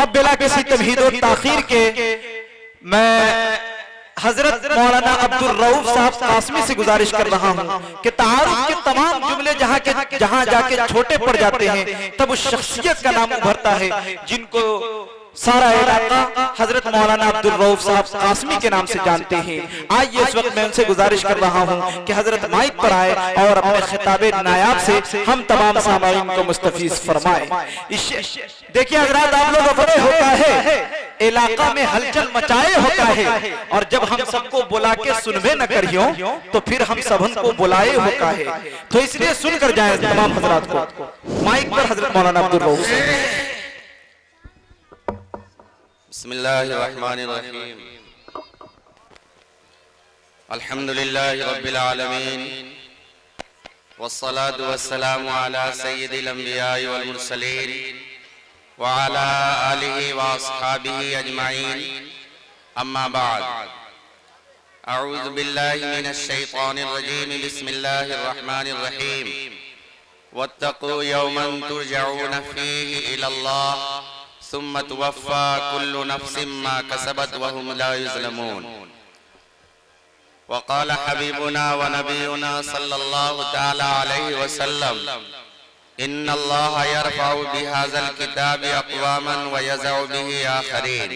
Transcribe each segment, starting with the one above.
अब बिला किसी तमहीद और ताखीर के मैं हजरत मौलाना अब्दुल रऊफ साहब कासमी से गुजारिश कर रहा हूं कि तारुफ के तमाम जुमले जहां जाके छोटे पड़ जाते हैं तब उस शख्सियत का नाम उभरता है जिनको सारा इलाका हजरत मौलाना अब्दुल रऊफ साहब कासमी के नाम से जानते हैं। आइए इस वक्त मैं उनसे गुजारिश कर रहा हूं कि हजरत माइक पर आए और अपने खिताबे नायाब से हम तमाम सामाईन को मुस्तफीज फरमाए। देखिए हजरात, आप लोग बड़े होता है इलाका में हलचल मचाए होता है और जब हम सबको बुला के सुनवे न करियो तो फिर हम सबन को बुलाए होता है। तो इसलिए सुनकर जाए तमाम हजरात को। माइक पर हजरत मौलाना अब्दुल रऊफ। बिस्मिल्लाहिर्रहमानिर्रहीम। अल्हम्दुलिल्लाहि रब्बिल आलमीन वस्सलातु वस्सलामु अला सय्यिदिल अंबिया'i वल मुरसलीन व अला आलिहि व अस्हाबिहि अजमाइन। अम्मा बाद, अऊज़ु बिल्लाहि मिनश शैतानिर रजीम। बिस्मिल्लाहिर रहमानिर रहीम। वत्तक़ू यौमन तुरजऊन फीहि इलल्लाह सुम्मा तुवफ़्फ़ा कुल्लु नफ्सिम मा कसबत व हुम ला युज़लमून। वक़ाल हबीबुना व नबियुना सल्लल्लाहु तआला अलैहि वसल्लम इन्नल्लाह यरफ़उ बिहाज़ल किताबि अक़वामन व यज़उ बिहि आख़रीन।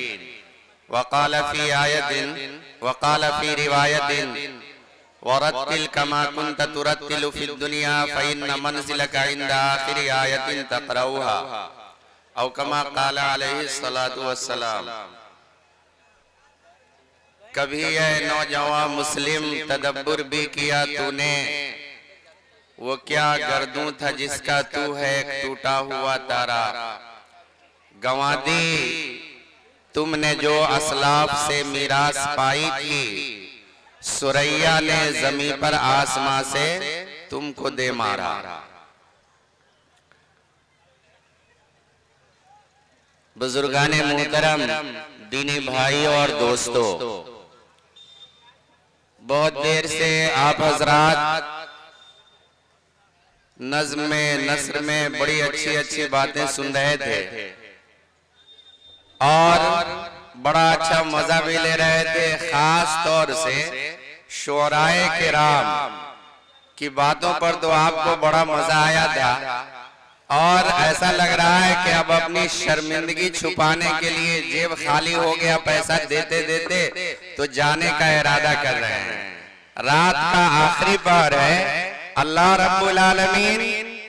वक़ाल फ़ी रिवायतिन वरत्तिल कमा कुन्त तुरत्तिलु फ़िद दुनिया फ़इन्न मंज़िलका इंद आख़िरि आयतिन तक़रऊहा औ कमा क़ाला अलैहि सलातु वस्सलाम। कभी यह नौजवान मुस्लिम तदब्बुर भी किया तूने, वो क्या गर्दूं था जिसका तू है टूटा हुआ तारा। गंवा दी तुमने जो असलाफ से मीरास पाई थी, सुरैया ने जमीन पर आसमां से तुमको दे मारा। बुजुर्गाने मोहतरम, दीनी भाई और दोस्तों, बहुत देर से आप हजरात नज़्म में नस्र में बड़ी अच्छी अच्छी बातें सुन रहे थे और बड़ा अच्छा मजा भी ले रहे थे। खास तौर से शुअराए किराम की बातों पर तो आपको बड़ा मजा आया था और ऐसा लग रहा है कि अब अपनी शर्मिंदगी छुपाने के लिए जेब खाली हो गया, पैसा देते देते तो जाने का इरादा कर रहे हैं। रात का आखिरी पहर है। अल्लाह रब्बुल आलमीन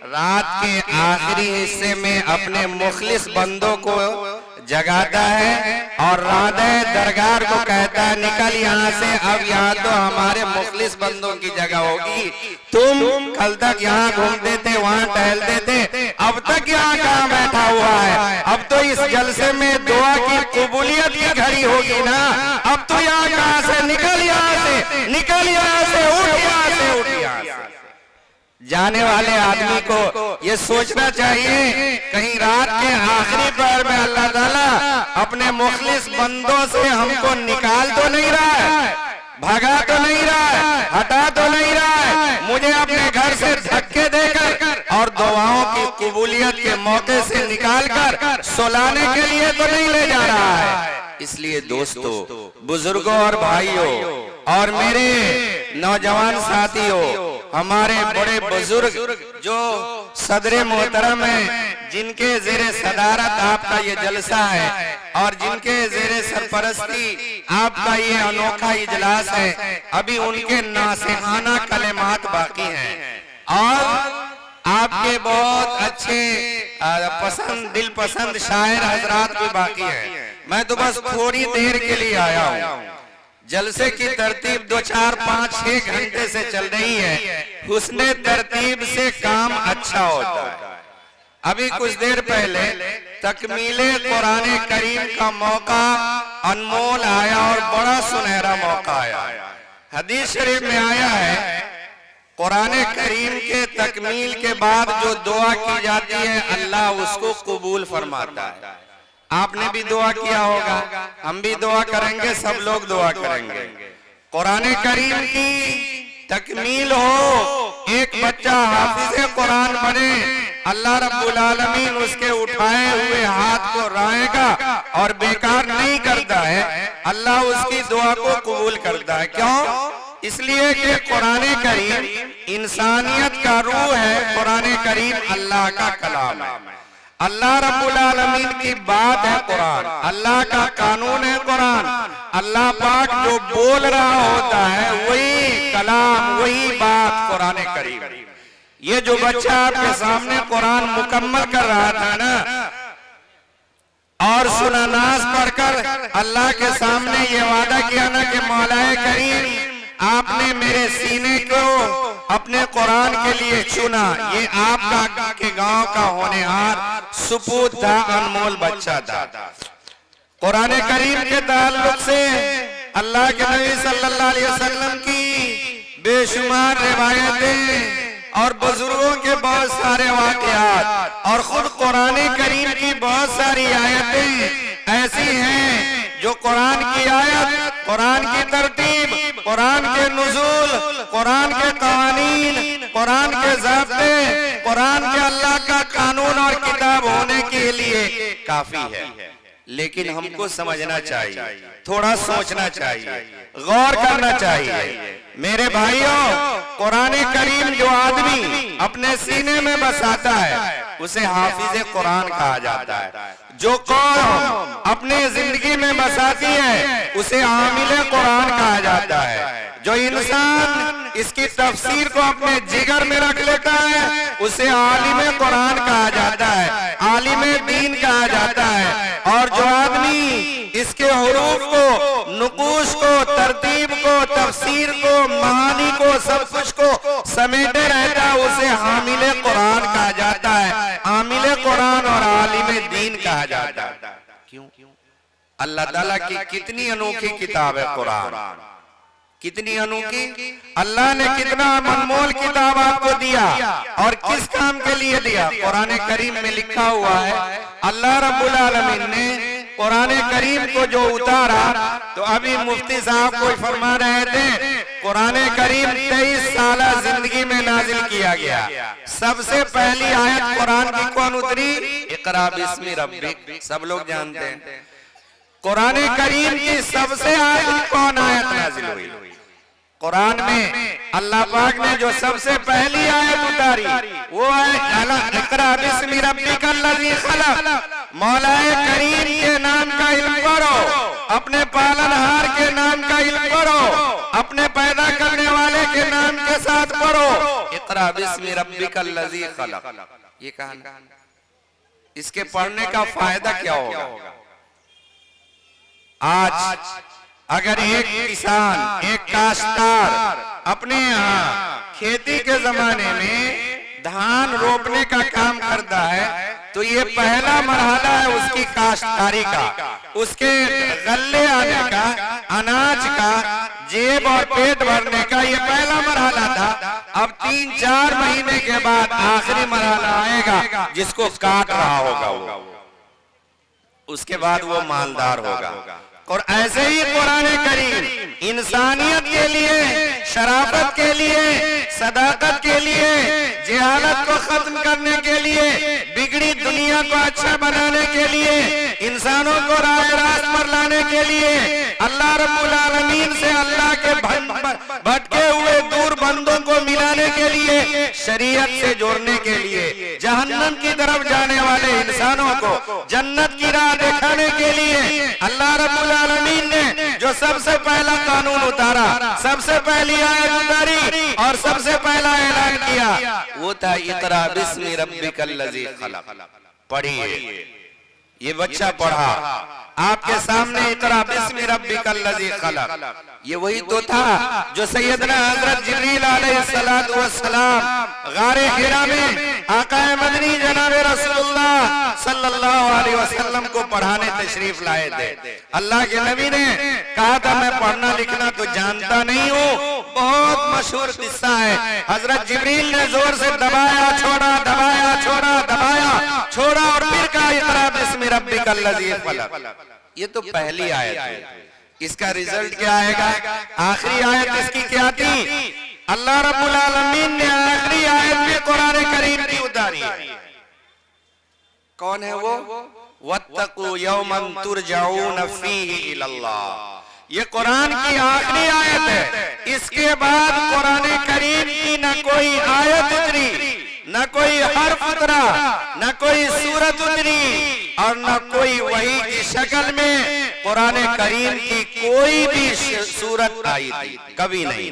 रात के आखिरी हिस्से में अपने मुखलिस बंदों को जगाता है और राधे दरगार को कहता है निकल यहाँ से, अब यहाँ तो हमारे मुखलिस बंदों की जगह होगी। तुम कल तक यहाँ घूमते थे, वहाँ टहलते थे, अब तक यहाँ कहाँ बैठा हुआ है। अब तो इस जलसे में दुआ की कबूलियत की घड़ी होगी ना। अब तो यहाँ कहाँ से, निकल यहाँ से, निकल यहाँ से, उठ यहाँ से, उठ यहाँ से। जाने वाले आदमी को ये सोचना चाहिए कहीं रात के आखिरी पहर में अल्लाह ताला अपने मुखलिस बंदों से हमको निकाल तो नहीं रहा है, भगा तो नहीं रहा है, हटा तो नहीं रहा है, मुझे अपने घर से धक्के देकर और दुआओं की कबूलियत के मौके से निकालकर सुलाने के लिए तो नहीं ले जा रहा है। इसलिए दोस्तों, बुजुर्गों और भाइयों और मेरे नौजवान साथियों, हमारे बड़े बुजुर्ग जो सदरे मोहतरम हैं, जिनके ज़ेरे सदारत आपका ये जलसा है और जिनके ज़ेरे सरपरस्ती आपका ये अनोखा इजलास है, अभी उनके नासिहाना कलेमात बाकी हैं और आपके बहुत अच्छे पसंद दिल पसंद शायर हजरात भी बाकी हैं। मैं तो बस थोड़ी देर के लिए आया हूँ। जलसे की तरतीब 2, 4, 5, 6 घंटे से चल रही है। हुस्ने तरतीब से काम अच्छा होता है। अभी कुछ देर पहले तकमीले कुरान करीम का मौका अनमोल आया और बड़ा सुनहरा मौका आया। हदीस शरीफ में आया है कुरान करीम के तकमील के बाद जो दुआ की जाती है अल्लाह उसको कबूल फरमाता है। आपने भी दुआ किया होगा, हम भी दुआ करेंगे, सब लोग दुआ करेंगे। कुरान करीम की तकमील हो, एक बच्चा हाफिज़े कुरान बने, अल्लाह रब्बुल आलमीन उसके उठाए हुए हाथ को राहेगा और बेकार नहीं करता है। अल्लाह उसकी दुआ को कबूल करता है। क्यों? इसलिए कि कुरान करीम इंसानियत का रूह है। कुरान करीम अल्लाह का कलाम है, अल्लाह रब्बुल आलमीन की बात है कुरान, अल्लाह का कानून है कुरान। अल्लाह पाक जो बोल रहा होता है वही कलाम, वही बात कुरान करीम। ये जो बच्चा आपके सामने कुरान मुकम्मल कर रहा था ना, और सुना नाज पढ़कर अल्लाह के सामने ये वादा किया ना कि मौलाए करीम आपने मेरे सीने को अपने कुरान के लिए चुना। ये आपका के गांव का होनहार सुपूत था, अनमोल बच्चा था। कुरान करीम के ताल्लुक से अल्लाह के नबी सल्लल्लाहु अलैहि वसल्लम की बेशुमार रिवायतें और बुजुर्गों के बहुत सारे वाक़यात और खुद कुरान करीम की बहुत सारी आयतें ऐसी हैं जो कुरान की आयत, कुरान की तरतीब, कुरान के नुज़ूल, कुरान के कवानीन, कुरान के ज़ाब्ते, कुरान के अल्लाह का कानून और किताब होने के लिए काफी है। लेकिन हमको समझना चाहिए, थोड़ा सोचना चाहिए, गौर करना चाहिए। मेरे भाइयों, कुरान करीम जो आदमी अपने सीने में बसाता है उसे हाफिज कुरान कहा जाता है। जो कौम अपने जिंदगी में बसाती है उसे आमिल कुरान कहा जाता है। जो इंसान इसकी तफसीर को अपने जिगर में रख लेता है उसे आलिम कुरान कहा जाता है, आलिम दीन कहा जाता है। और जो आदमी इसके हुरूफ को, नुकूश को, तरतीब को, तफसीर को, मानी को, सब कुछ को समेटे रहता है उसे हामिल कुरान कहा जाता है, आमिल कुरान और आलिम दीन कहा जाता है। क्यों? अल्लाह ताला की कितनी अनोखी किताब है कुरान, कितनी अनोखी। अल्लाह ने कितना अनमोल किताब आपको दिया और किस काम के लिए दिया। कुरान करीम में लिखा हुआ है, अल्लाह रब्बुल आलमीन ने कुरान करीम को जो उतारा, तो अभी मुफ्ती साहब को फरमा रहे थे कुरान करीम 23 साल जिंदगी में नाजिल किया गया। सबसे पहली आयत कुरान की कौन उतरी? इक़रा बिस्मि रब्बिक, सब लोग जानते हैं। कुरान करीम की सबसे आखिरी कौन आयत नाजिल हुई? कुरान में अल्लाह पाक ने जो सबसे पहली आयत उतारी वो है इक़रा बिस्मि रब्बिकल लज़ी खलक़। मौलाए करीम के नाम का इल्म करो, अपने पालनहार के नाम का इल्म करो, अपने पैदा करने वाले के नाम के साथ पढ़ो। इक़रा बिस्मि रब्बिकल लज़ी खलक़, ये कहा। इसके पढ़ने का फायदा क्या होगा? आज अगर एक किसान, एक काश्तकार अपने यहाँ खेती के जमाने में धान रोपने का काम करता है तो ये पहला मरहला है उसकी काश्तकारी का, उसके गल्ले आने का, अनाज का, जेब और पेट भरने का ये पहला मरहला था। अब 3-4 महीने के बाद आखिरी मरहला आएगा जिसको काट रहा होगा वो, उसके बाद वो मालदार होगा। और ऐसे ही कुरान करीम इंसानियत के लिए, शराफत के लिए, सदाकत के लिए, जहालत को खत्म करने के लिए, बिगड़ी दुनिया को अच्छा बनाने के लिए, इंसानों को राह रास्त पर लाने के लिए, अल्लाह रब्बुल आलमीन से अल्लाह के भटके हुए दूर बंदों को मिलाने के लिए, शरीयत से जोड़ने के लिए, जहन्नम की तरफ जाने वाले इंसानों को जन्नत की राह दिखाने के लिए अल्लाह रब्बुल आलमीन ने जो सबसे पहला कानून उतारा, सबसे पहली आयत उतारी और सबसे पहला ऐलान किया वो था इक़रा बिस्मि रब्बिकल लज़ी खलक़। पढ़िए, ये बच्चा पढ़ा आपके सामने, इक़रा बिस्मि रब्बिकल लज़ी खलक़। ये वही तो था जो सैयदना हज़रत जिब्रील अलैहिस्सलातु वस्सलाम गारे हिरा में आक़ाए मदनी जनाब रसूलुल्लाह सल्लल्लाहु अलैहि वसल्लम को पढ़ाने तशरीफ लाए थे। अल्लाह के नबी ने कहा था मैं पढ़ना लिखना तो जानता नहीं हूँ। बहुत मशहूर किस्सा है, हज़रत जिब्रील ने जोर से दबाया, छोड़ा, दबाया, छोड़ा, दबाया, छोड़ा और फिर कहा इक़रा बिस्मि रब्बिकल लज़ी खलक़। ये तो पहली आयत है, इसका रिजल्ट क्या आएगा? आखिरी आयत इसकी क्या थी? अल्लाह रब्बुल आलमीन ने आखिरी आयत में कुरान करीम की उतारी है। कौन है वो? वत्तकू यौमन तुरजाऊन फीही इलल्लाह। ये कुरान की आखिरी आयत है। इसके बाद कुरान करीम की न कोई आयत उतरी, न कोई हर्फ उतरा, न कोई सूरत उतरी और न कोई वही की शक्ल में कुरान करीम की कोई भी सूरत आई थी, कभी नहीं।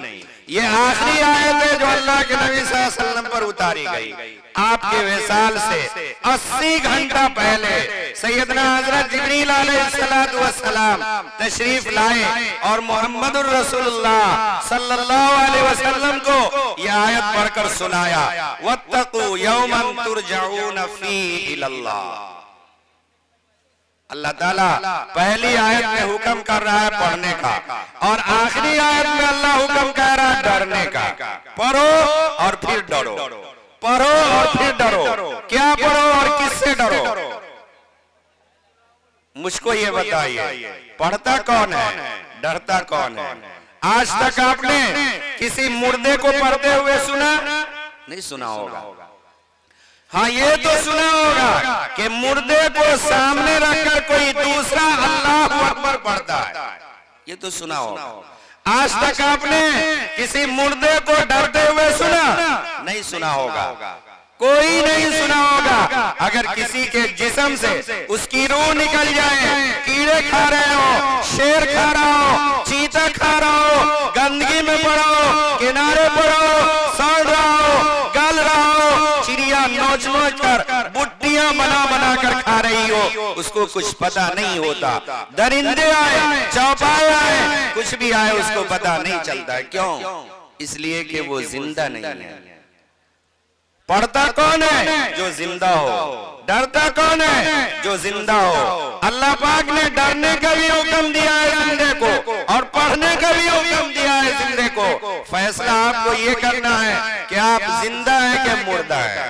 ये आखिरी आयत है जो अल्लाह के नबी सल्लल्लाहु अलैहि वसल्लम पर उतारी गई। आपके विसाल से 80 घंटा पहले सैयदना हजरत जिब्रील अलैहिस्सलातु वस्सलाम तशरीफ लाए और मोहम्मदुर रसूलुल्लाह सल्लल्लाहु अलैहि वसल्लम को यह आयत पढ़कर सुनाया, वत्तकू यौमन तुरजाऊन फीही इलल्लाह। अल्लाह ताला पहली आयत में हुक्म कर रहा है पढ़ने का और आखिरी आयत में अल्लाह हुक्म कर रहा है डरने का। पढ़ो और फिर डरो, पढ़ो और फिर डरो। क्या पढ़ो और किससे डरो? मुझको ये बताइए, पढ़ता कौन है, डरता कौन है? आज तक आपने किसी मुर्दे को पढ़ते हुए सुना? नहीं सुना होगा। हाँ, ये तो सुना होगा कि मुर्दे को सामने रखकर कोई दूसरा अल्लाह अकबर पढ़ता है, ये तो सुना होगा। आज तक आपने किसी मुर्दे को डरते हुए सुना? नहीं सुना होगा, कोई नहीं सुना होगा। अगर किसी के जिस्म से उसकी रूह निकल जाए, कीड़े खा रहे हो, शेर खा रहा हो, चीता खा रहा हो, गंदगी में पड़ो, किनारे पड़ो, सड़ रहा हो, गल रहा हो, चिड़िया नोच नोच कर बुट्टियां बना बना कर खा रही हो, उसको कुछ पता नहीं होता। दरिंदे आए, चौपाए आए, कुछ भी आए, उसको पता नहीं चलता। क्यों? इसलिए कि वो जिंदा नहीं है। पढ़ता कौन है? जो जिंदा हो। डरता कौन है? जो जिंदा हो। अल्लाह पाक ने डरने का भी हुक्म दिया है जिंदे को और पढ़ने का भी हुक्म दिया है जिंदे को। फैसला आपको ये करना है कि आप जिंदा है कि मुर्दा है।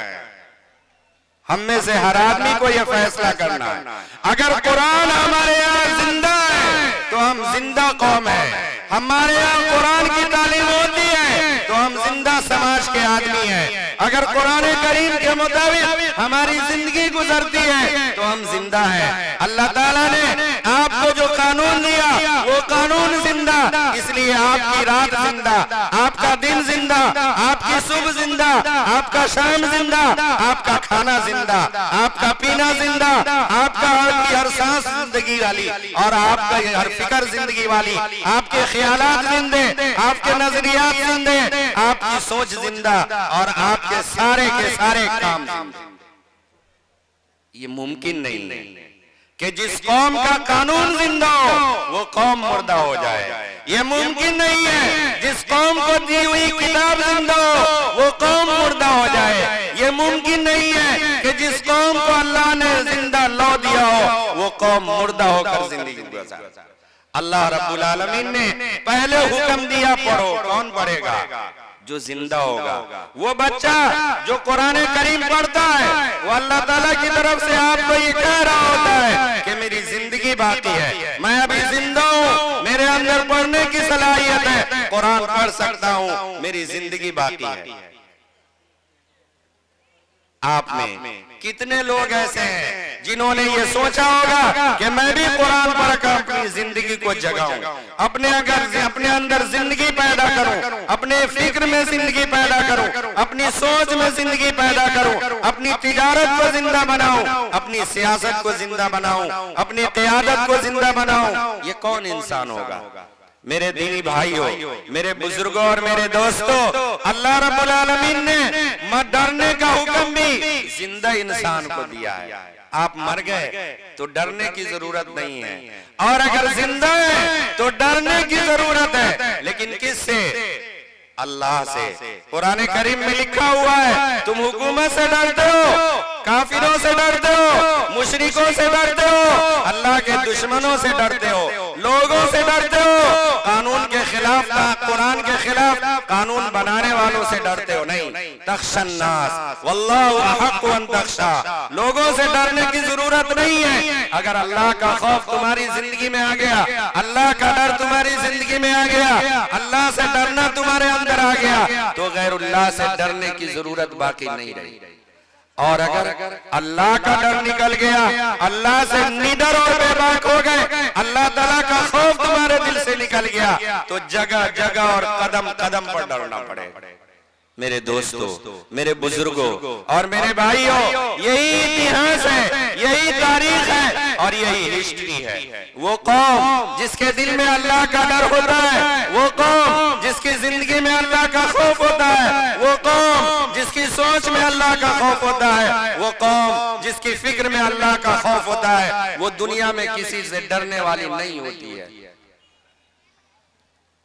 हम में से हर आदमी को यह फैसला करना है। अगर कुरान हमारे यहाँ जिंदा है तो हम जिंदा कौम है। हमारे यहाँ कुरान की तालीम होती है तो हम जिंदा समाज के आदमी हैं। अगर कुरान करीम के मुताबिक हमारी जिंदगी गुजरती है तो हम जिंदा हैं। अल्लाह ताला ने आपको जो कानून दिया वो कानून जिंदा, इसलिए आपकी रात जिंदा, आपका दिन जिंदा, आपकी सुबह जिंदा, आपका शाम जिंदा, आपका खाना जिंदा, आपका पीना जिंदा, आपका हर सांस जिंदगी वाली और आपका हर फिक्र जिंदगी वाली, आपके ख्यालात जिंदे, आपके नजरियात जिंदे, आपकी सोच जिंदा और आपके सारे के सारे काम जिंदे। ये मुमकिन नहीं है कि जिस कौम का कानून जिंदा हो वो कौम मुर्दा हो जाए। ये मुमकिन नहीं है जिस कौम को दी हुई किताब जिंदा हो वो कौम मुर्दा हो जाए। ये मुमकिन नहीं है कि जिस कौम को अल्लाह ने जिंदा लौ दिया हो वो कौम मुर्दा होकर जिंदगी गुजारे। अल्लाह रब्बुल आलमीन ने पहले हुक्म दिया पढ़ो। कौन पढ़ेगा? जो जिंदा होगा। वो बच्चा जो कुरान करीम पढ़ता है वो अल्लाह ताला की तरफ से आपको ये कह रहा होता है कि मेरी जिंदगी बाकी है, मैं अभी जिंदा हूँ, मेरे अंदर पढ़ने की सलाहियत है, कुरान पढ़ सकता हूँ, मेरी जिंदगी बाकी है। आप में कितने लोग ऐसे हैं जिन्होंने ये सोचा होगा कि मैं भी कुरान पढ़कर अपनी जिंदगी को जगाऊं, अपने अंदर जिंदगी पैदा करूं, अपने फिक्र में जिंदगी पैदा करूं, अपनी सोच में जिंदगी पैदा करूं, अपनी तिजारत को जिंदा बनाऊं, अपनी सियासत को जिंदा बनाऊं, अपनी क़यादत को जिंदा बनाऊं। ये कौन इंसान होगा? मेरे दीनी भाइयों, मेरे बुजुर्गों और मेरे दोस्तों, अल्लाह रब्बुल आलमीन ने मत डरने का हुक्म भी जिंदा इंसान को दिया है। आप मर गए तो डरने की जरूरत नहीं है, और अगर जिंदा है तो डरने की जरूरत है। लेकिन किससे? अल्लाह से। कुरान करीम में लिखा हुआ है तुम हुकूमत से डरते हो, काफिरों से डरते हो, मुशरिकों से डरते हो, अल्लाह के दुश्मनों से डरते हो, लोगों से डरते हो, कानून के खिलाफ, कुरान के खिलाफ कानून बनाने वालों से डरते हो। नहीं, तख्शन्नास वल्लाहु अहक्कु अन तख्शा। लोगों से डरने की जरूरत नहीं है। अगर अल्लाह का खौफ तुम्हारी जिंदगी में आ गया, अल्लाह का डर तुम्हारी जिंदगी में आ गया, अल्लाह से डरना तुम्हारे अंदर आ गया, तो गैरुल्लाह से डरने की जरूरत बाकी नहीं रही। और अगर अल्लाह का डर निकल गया, अल्लाह से निडर और बेबाक हो गए, अल्लाह ताला का खौफ तुम्हारे दिल से निकल गया, तो जगह जगह और कदम कदम पर डरना पड़ेगा। मेरे दोस्तों, मेरे बुजुर्गों और मेरे भाइयों, यही इतिहास है, यही तारीख है और यही हिस्ट्री है। वो कौम जिसके दिल में अल्लाह का डर होता है, वो कौम जिसकी जिंदगी में अल्लाह का खौफ होता है, वो कौम जिसकी सोच में अल्लाह का खौफ होता है, वो कौम जिसकी फिक्र में अल्लाह का खौफ होता है, वो दुनिया में किसी से डरने वाली नहीं होती है।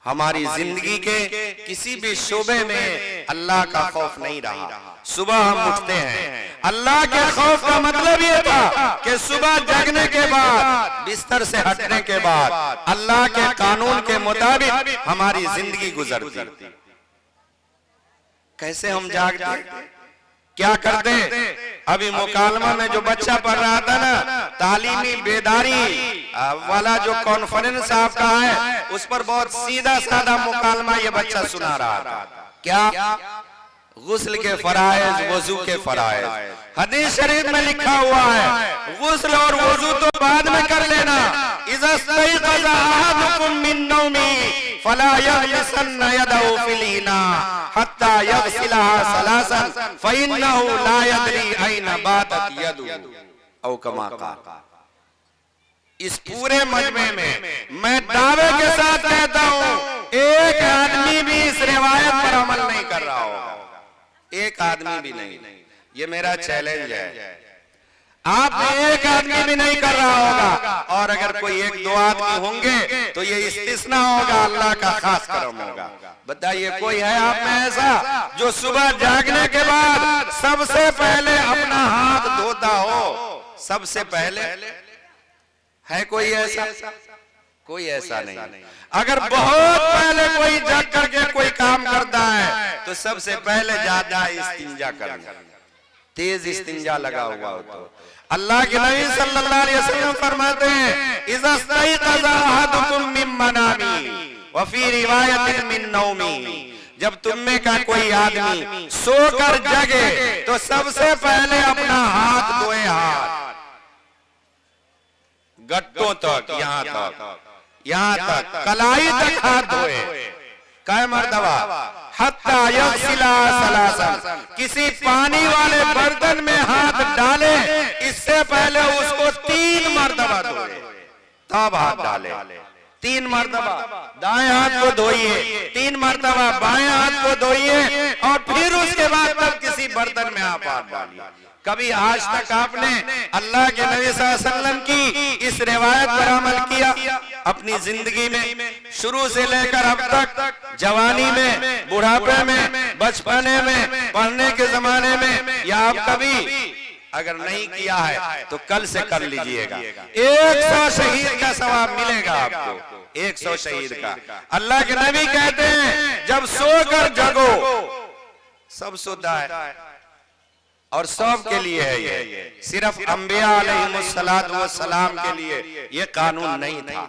हमारी जिंदगी के किसी भी शोबे में अल्लाह का खौफ नहीं रहा। सुबह हम उठते हैं, अल्लाह के खौफ का मतलब ये था कि सुबह जगने के बाद, बिस्तर से हटने के बाद अल्लाह के कानून के मुताबिक हमारी जिंदगी गुजरती। कैसे हम जागते, क्या करते? अभी मुकालमा में जो बच्चा पढ़ रहा था ना, तालीमी बेदारी वाला जो कॉन्फ्रेंस आपका है, उस पर बहुत सीधा साधा मुकालमा ये बच्चा सुना रहा था। क्या? गुस्ल के फराइज, वजू के फराइज। हदीस शरीफ में लिखा हुआ है, गुस्ल और वजू तो बाद में कर लेना। इज़ा इस्तयक़ज़ अहदुकुम मिन नौमी फला यग़मिसन्न यदहु फिल इना हत्ता यग़सिलहा सलासन फ़इन्नहु ला यदरी ऐना बातत यदुहु औ कमा क़ाल। इस पूरे मजमे में मैं दावे के साथ कहता हूँ, एक आदमी भी इस रिवायत पर अमल नहीं कर रहा होगा, एक आदमी भी नहीं। ये मेरा चैलेंज है, आप में एक आदमी भी नहीं कर रहा होगा, और अगर कोई एक दो आदमी होंगे तो ये इस्तिस्ना होगा, अल्लाह का खास करम होगा। बताइए, कोई है आप में ऐसा जो सुबह जागने के बाद सबसे पहले अपना हाथ धोता हो? सबसे पहले है कोई ऐसा? कोई ऐसा नहीं। अगर बहुत पहले कोई जग करके कोई काम करता है तो सबसे पहले जाता है इस्तिंजा करने, तेज इस्तिंजा लगा हुआ हो। तो अल्लाह के नबी सल्लल्लाहु अलैहि वसल्लम फरमाते हैं, इज़ा इस्तयक़ज़ अहदुकुम मिन मनामी व फी रिवायतिन मिन नौमी, जब तुम में का कोई आदमी सोकर जगे तो सबसे पहले अपना हाथ धोए, हाथ गट्टों तक, यहाँ तक कलाई तक हाथ धोए। कै मर्तबा? हत्ता यग़सिला सलासन, किसी पानी वाले बर्तन में हाथ डाले इससे पहले उसको 3 मर्तबा धोए, तब हाथ डाले। 3 मर्तबा दाएं हाथ को धोइए, 3 मर्तबा बाएं हाथ को धोइए, और फिर उसके बाद तब किसी बर्तन में आप हाथ डालिए। कभी आज तक आपने अल्लाह के नबी सल्लल्लाहु अलैहि वसल्लम की इस रिवायत पर अमल किया अपनी जिंदगी में? शुरू से लेकर अब तक, जवानी में, बुढ़ापे में, बचपने में, पढ़ने के जमाने में, या आप कभी अगर नहीं किया है तो कल से कर लीजिएगा। 100 शहीद का सवाब मिलेगा आपको, 100 शहीद का। अल्लाह के नबी कहते हैं, जब सोकर जगो, सब सोता है और सब के लिए है, ये सिर्फ अंबिया अलैहिमुस्सलातु वस्सलाम के लिए ये कानून नहीं था।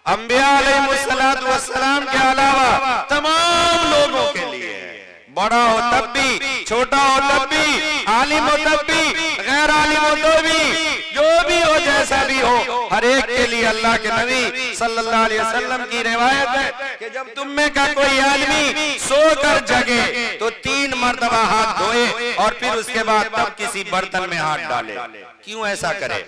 अंबिया अलैहिमुस्सलातु वस्सलाम के अलावा तमाम लोगों के लिए, बड़ा हो तब भी, छोटा हो तब भी, आलिम हो तब भी, गैर आलिम हो तो भी, जो भी हो, जैसा भी हो, हर एक के लिए अल्लाह के नबी सल्लल्लाहु अलैहि वसल्लम की रिवायत है कि जब तुम में का कोई आदमी सोकर जगे तो 3 मर्तबा हाथ धोए और फिर उसके बाद तब किसी बर्तन में हाथ डाले। क्यों ऐसा करे?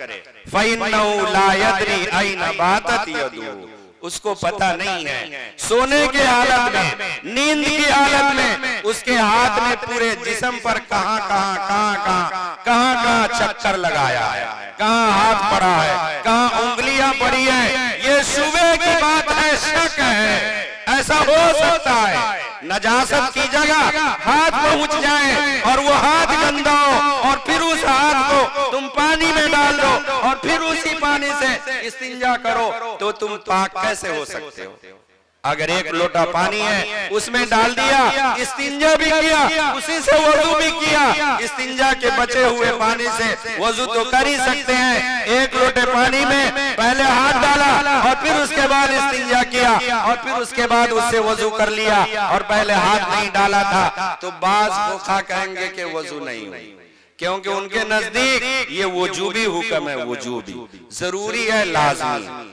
फ़इन्नहु ला यदरी ऐना बातत यदुहु, उसको पता नहीं है सोने के हालत में, नींद की हालत में उसके हाथ ने पूरे जिस्म पर कहां चक्कर लगाया है, कहां हाथ पड़ा है, कहां उंगलियां पड़ी है। ये शुबे की बात है, शक है। ऐसा हो सकता है नजासत की जगह हाथ पहुंच जाए और वो हाथ गंदा हो, और फिर उस हाथ को तुम पानी में डाल दो और फिर उसी पानी से इस्तिंजा करो, तो तुम पाक कैसे हो सकते हो? अगर 1 लोटा पानी है उसमें डाल दिया, इस्तिंजा भी किया, उसी से वजू भी किया, इस्तिंजा के बचे हुए पानी से वजू तो कर ही सकते हैं। 1 लोटे पानी में पहले हाथ डाला और फिर उसके बाद इस्तिंजा किया और फिर उसके बाद उससे वजू कर लिया, और पहले हाथ नहीं डाला था तो बाज खोखा कहेंगे कि वजू नहीं हुई। क्योंकि उनके नजदीक ये वजूबी हुक्म है, वजूबी जरूरी है, लाजमी।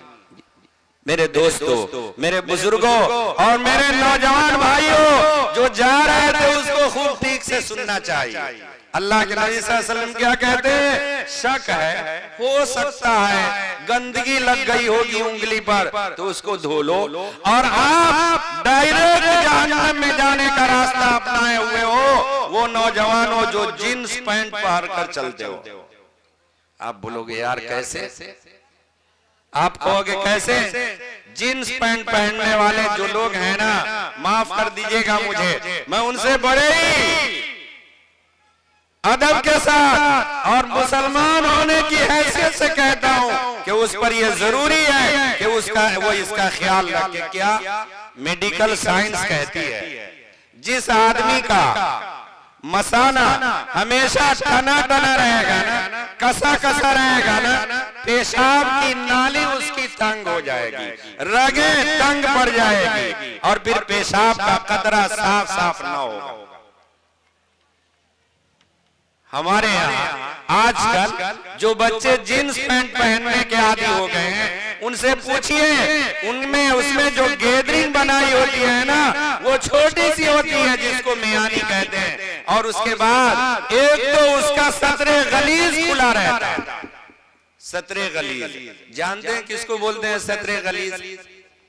मेरे दोस्तों, मेरे बुजुर्गों और मेरे नौजवान भाइयों, जो जा रहे थे उसको खूब ठीक से सुनना चाहिए। अल्लाह के नबी सल्लल्लाहु अलैहि वसल्लम क्या कहते हैं? शक है, हो सकता है गंदगी लग गई होगी उंगली पर, तो उसको धो लो, और आप डायरेक्ट जहन्नम में जाने का रास्ता अपनाए हुए हो। वो नौजवानों जो जींस पैंट पहन कर चलते हो, आप बोलोगे यार कैसे? आप कहोगे कैसे? जींस पैंट पहनने वाले जो लोग हैं ना, माफ कर दीजिएगा मुझे, मैं उनसे बड़े ही अदब के साथ और मुसलमान होने की हैसियत से कहता हूं कि उस पर यह जरूरी है कि वो इसका ख्याल रखे। क्या मेडिकल साइंस कहती है, जिस आदमी का मसाना हमेशा टना टना रहेगा ना, कसा कसा रहेगा ना, पेशाब की नाली उसकी तंग हो जाएगी, रगें तंग पड़ जाएगी, और फिर पेशाब का कतरा साफ साफ ना होगा। हमारे यहाँ आजकल जो बच्चे जींस पैंट पहनने के आदी हो गए हैं, उनसे पूछिए, उनमें उसमें जो गैदरिंग बनाई होती है ना, वो छोटी सी होती है जिसको मियानी कहते हैं, और उसके बाद एक तो उसका सतरे गलीज खुला रहता है। सतरे गलीज जानते हैं किसको बोलते हैं? सतरे गलीज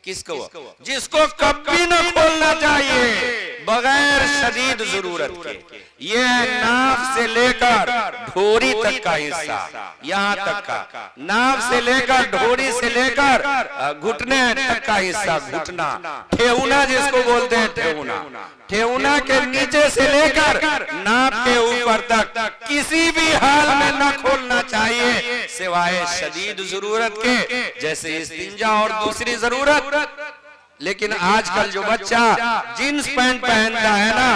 किसको? जिसको कभी न खोलना चाहिए बगैर शदीद जरूरत के। ये नाफ से लेकर ढोरी तक का हिस्सा, यहाँ तक का, नाफ से लेकर ढोरी से लेकर घुटने तक का हिस्सा, घुटना, ठेहुना जिसको बोलते हैं, ठेहुना, ठेहुना के नीचे से लेकर नाप के ऊपर तक किसी भी हाल में न खोलना चाहिए सिवाय शदीद जरूरत के, जैसे इस्तिंजा और दूसरी जरूरत। लेकिन आजकल जो बच्चा जींस पैंट पहनता है ना,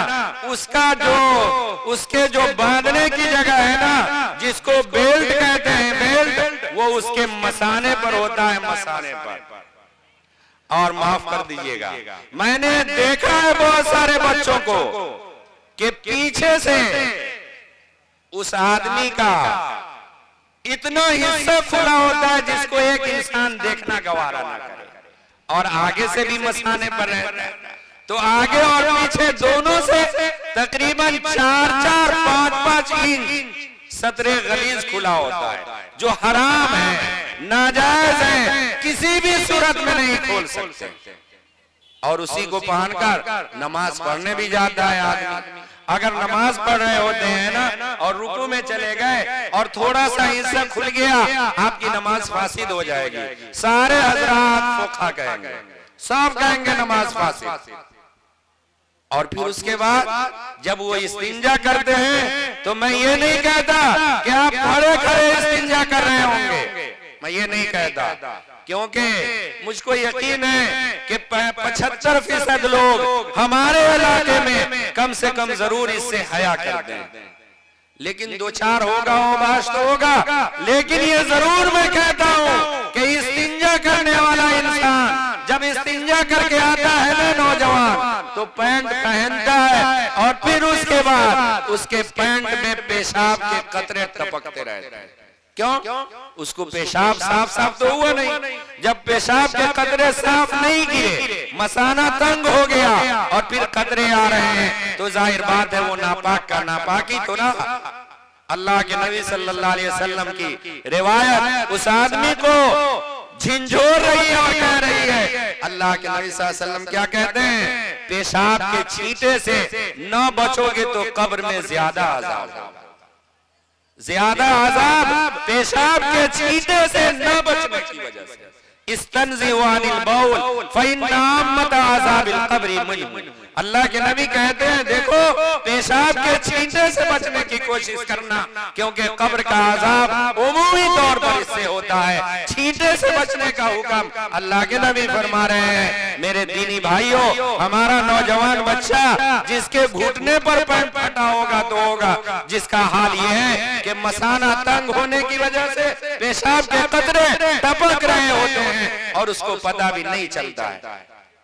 उसके जो बांधने की जगह है ना, जिसको बेल्ट कहते हैं, बेल्ट, वो उसके मसाने पर होता है, मसाने पर। और माफ कर दीजिएगा, मैंने देखा है बहुत सारे बच्चों को कि पीछे से उस आदमी का इतना हिस्सा खुला होता है जिसको एक इंसान देखना गवारा ना करे, और आगे से भी मसाने पर रहता है, तो आगे और पीछे दोनों से तकरीबन 4-4, 5-5 इंच सतरे गलीज खुला होता है, जो हराम है, नाजायज है, किसी भी सूरत में नहीं खोल सकते। और उसी को पहनकर नमाज पढ़ने भी जाता है आदमी। अगर नमाज पढ़ रहे होते हैं ना और रुकू में चले गए और थोड़ा सा हिस्सा खुल गया, आपकी नमाज फासिद हो जाएगी। सारे हजरात फुक़हा कहेंगे, सब कहेंगे नमाज फासिद। और फिर उसके बाद जब वो इस्तिंजा करते हैं, तो मैं ये नहीं कहता कि आप खड़े खड़े इस्तिंजा कर रहे होंगे, मैं ये नहीं कहता, क्योंकि मुझको यकीन है कि 75% लोग हमारे इलाके में कम से कम जरूर इससे हया करते हैं। लेकिन 2-4 होगा, बाश तो होगा, लेकिन ये जरूर मैं कहता हूँ कि इस्तिंजा करने वाला इंसान जब इस्तिंजा करके आता है ना नौजवान, तो पैंट पहनता है, और फिर उसके बाद उसके पैंट में पेशाब के कतरे टपकते रहते हैं। क्यों? उसको पेशाब साफ साफ तो हुआ नहीं। जब पेशाब के कतरे साफ नहीं गिरे, मसाना तंग हो गया और फिर कतरे आ रहे हैं, तो जाहिर बात है वो नापाक का नापाकी तो ना। अल्लाह के नबी सल्लल्लाहु अलैहि वसल्लम की रिवायत उस आदमी को झिंझोर रही है और कह रही है, अल्लाह के नबी सल्लल्लाहु अलैहि वसल्लम क्या कहते हैं? पेशाब के छींटे से न बचोगे तो कब्र में ज्यादा अज़ाब होगा। ज्यादा अज़ाब पेशाब के छींटे से न बचने की वजह से। इस्तंज़िउ अनिल बौल फ़इन्न अम्मत अज़ाबिल क़ब्रि मुजमिन। अल्लाह के नबी कहते हैं, देखो पेशाब के छींटे से बचने की कोशिश करना, क्योंकि कब्र का अज़ाब उमूमी तौर पर इससे होता है। छींटे से बचने का हुक्म अल्लाह के नबी फरमा रहे हैं। मेरे दीनी भाइयों, हमारा नौजवान बच्चा जिसके घुटने पर पैंट फटा होगा तो होगा, जिसका हाल ये है कि मसाना तंग होने की वजह से पेशाब के कतरे टपक रहे होते हैं और उसको पता भी नहीं चलता है।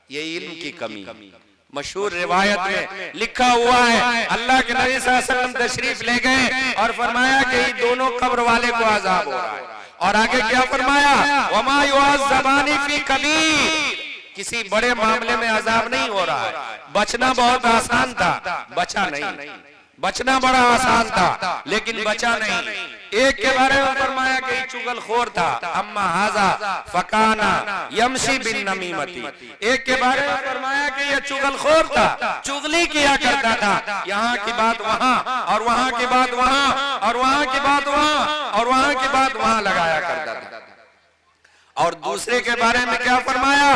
ये इल्म की कमी, मशहूर रिवायत में लिखा हुआ है, अल्लाह के नबी सल्लल्लाहु अलैहि वसल्लम तशरीफ ले गए और फरमाया कि दोनों कब्र वाले को अजाब हो रहा है। और आगे क्या फरमाया, वमा युअज़्ज़बानी फी कबीर, किसी बड़े मामले में अजाब नहीं हो रहा है। बचना बहुत आसान था, बचा नहीं। बचना बड़ा आसान था लेकिन बचा नहीं। एक के बारे में फरमाया कि चुगलखोर था, अम्मा हाजा फकाना यमशी बिन नमीमती। एक के बारे में फरमाया कि ये चुगलखोर था, चुगली किया करता था, यहाँ की बात वहाँ और वहाँ की बात वहाँ और वहाँ की बात वहाँ और वहाँ की बात वहाँ लगाया करता था। और दूसरे के बारे में क्या फरमाया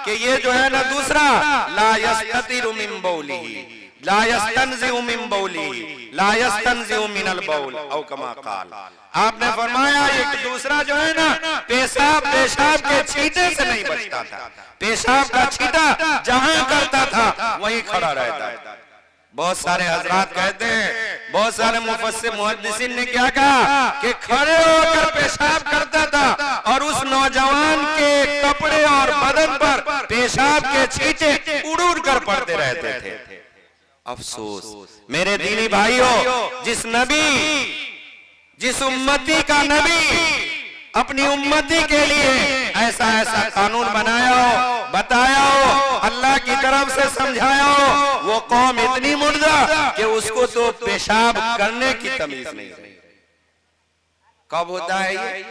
कि ये जो है ना दूसरा, ला यस्ततिरु मिन बौलिही ला यस्तंज़िउ मिन बौलिही ला यस्तंज़िउ मिनल बौल औ कमा क़ाल। आपने फरमाया एक दूसरा जो है ना पेशाब के छींटे से नहीं बचता था, पेशाब का छींटा जहां करता था वहीं खड़ा रहता था। बहुत सारे हजरात कहते हैं, बहुत सारे मुफस्सिर मुहद्दिसीन ने क्या कहा कि खड़े होकर पेशाब करता था और उस नौजवान के कपड़े और बदन पर पेशाब के छींटे उड़ उड़ कर पड़ते रहते थे। अफसोस मेरे दीनी भाइयों, जिस उम्मती का नबी अपनी उम्मती के लिए ऐसा कानून बनाया हो, बताया हो, अल्लाह की तरफ से समझाया हो, वो कौम इतनी मुर्दा कि उसको तो पेशाब करने की तमीज नहीं। कब होता है ये?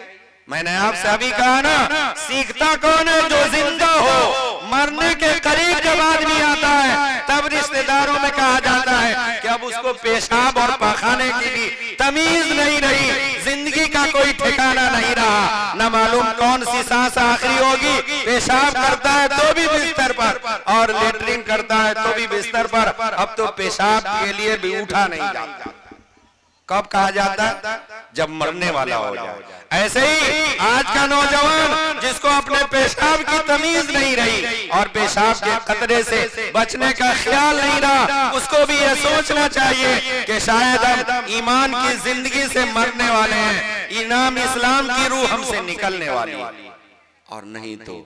मैंने आपसे अभी कहा ना, सीखता कौन है? जो जिंदा हो। मरने के करीब जब आदमी आता है तब रिश्तेदारों में कहा जाता है कि अब उसको पेशाब और पाखाने की भी तमीज नहीं रही, जिंदगी का कोई ठिकाना नहीं रहा, न मालूम कौन सी सांस आखिरी होगी। पेशाब करता है तो भी बिस्तर पर और लेटरिन करता है तो भी बिस्तर पर। अब तो पेशाब के लिए भी उठा नहीं जाता। कब कहा जाता? जब मरने वाला हो जाए। ऐसे ही आज का नौजवान जिसको अपने पेशाब की तमीज नहीं रही और पेशाब के खतरे से बचने का ख्याल नहीं रहा, उसको भी यह सोचना चाहिए कि शायद हम ईमान की जिंदगी से मरने वाले हैं, इनाम इस्लाम की रूह हमसे निकलने वाली है। और नहीं तो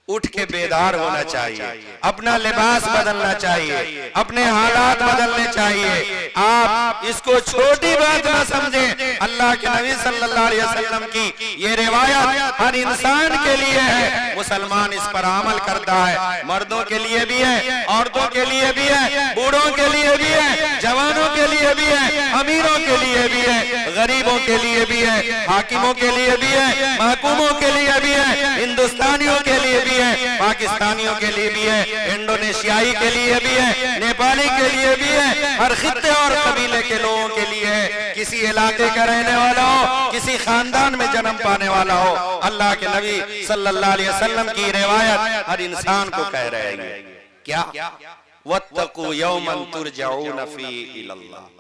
उठ के बेदार होना चाहिए, अपना लिबास बदलना चाहिए, अपने हालात बदलने चाहिए। आप इसको छोटी बात ना समझें। अल्लाह के नबी सल्लल्लाहु अलैहि वसल्लम की ये रिवायत हर इंसान के लिए है। मुसलमान इस पर अमल करता है। मर्दों के लिए भी है, औरतों के लिए भी है, बूढ़ों के लिए भी है, जवानों के लिए भी है, अमीरों के लिए भी है, गरीबों के लिए भी है, हाकिमों के लिए भी है, महकूमों के लिए भी है, हिंदुस्तानियों के लिए भी है, पाकिस्तानियों के लिए भी है, इंडोनेशियाई के लिए भी है, नेपाली के लिए भी है, हर खित्ते और कबीले के लोगों के लिए है। किसी इलाके का रहने वाला हो, किसी खानदान में जन्म पाने वाला हो, अल्लाह के नबी सल्लल्लाहु अलैहि वसल्लम की रिवायत हर इंसान को कह रहे हैं क्या, वत्तकू यौमन तुरजऊन फी इलल्लाह।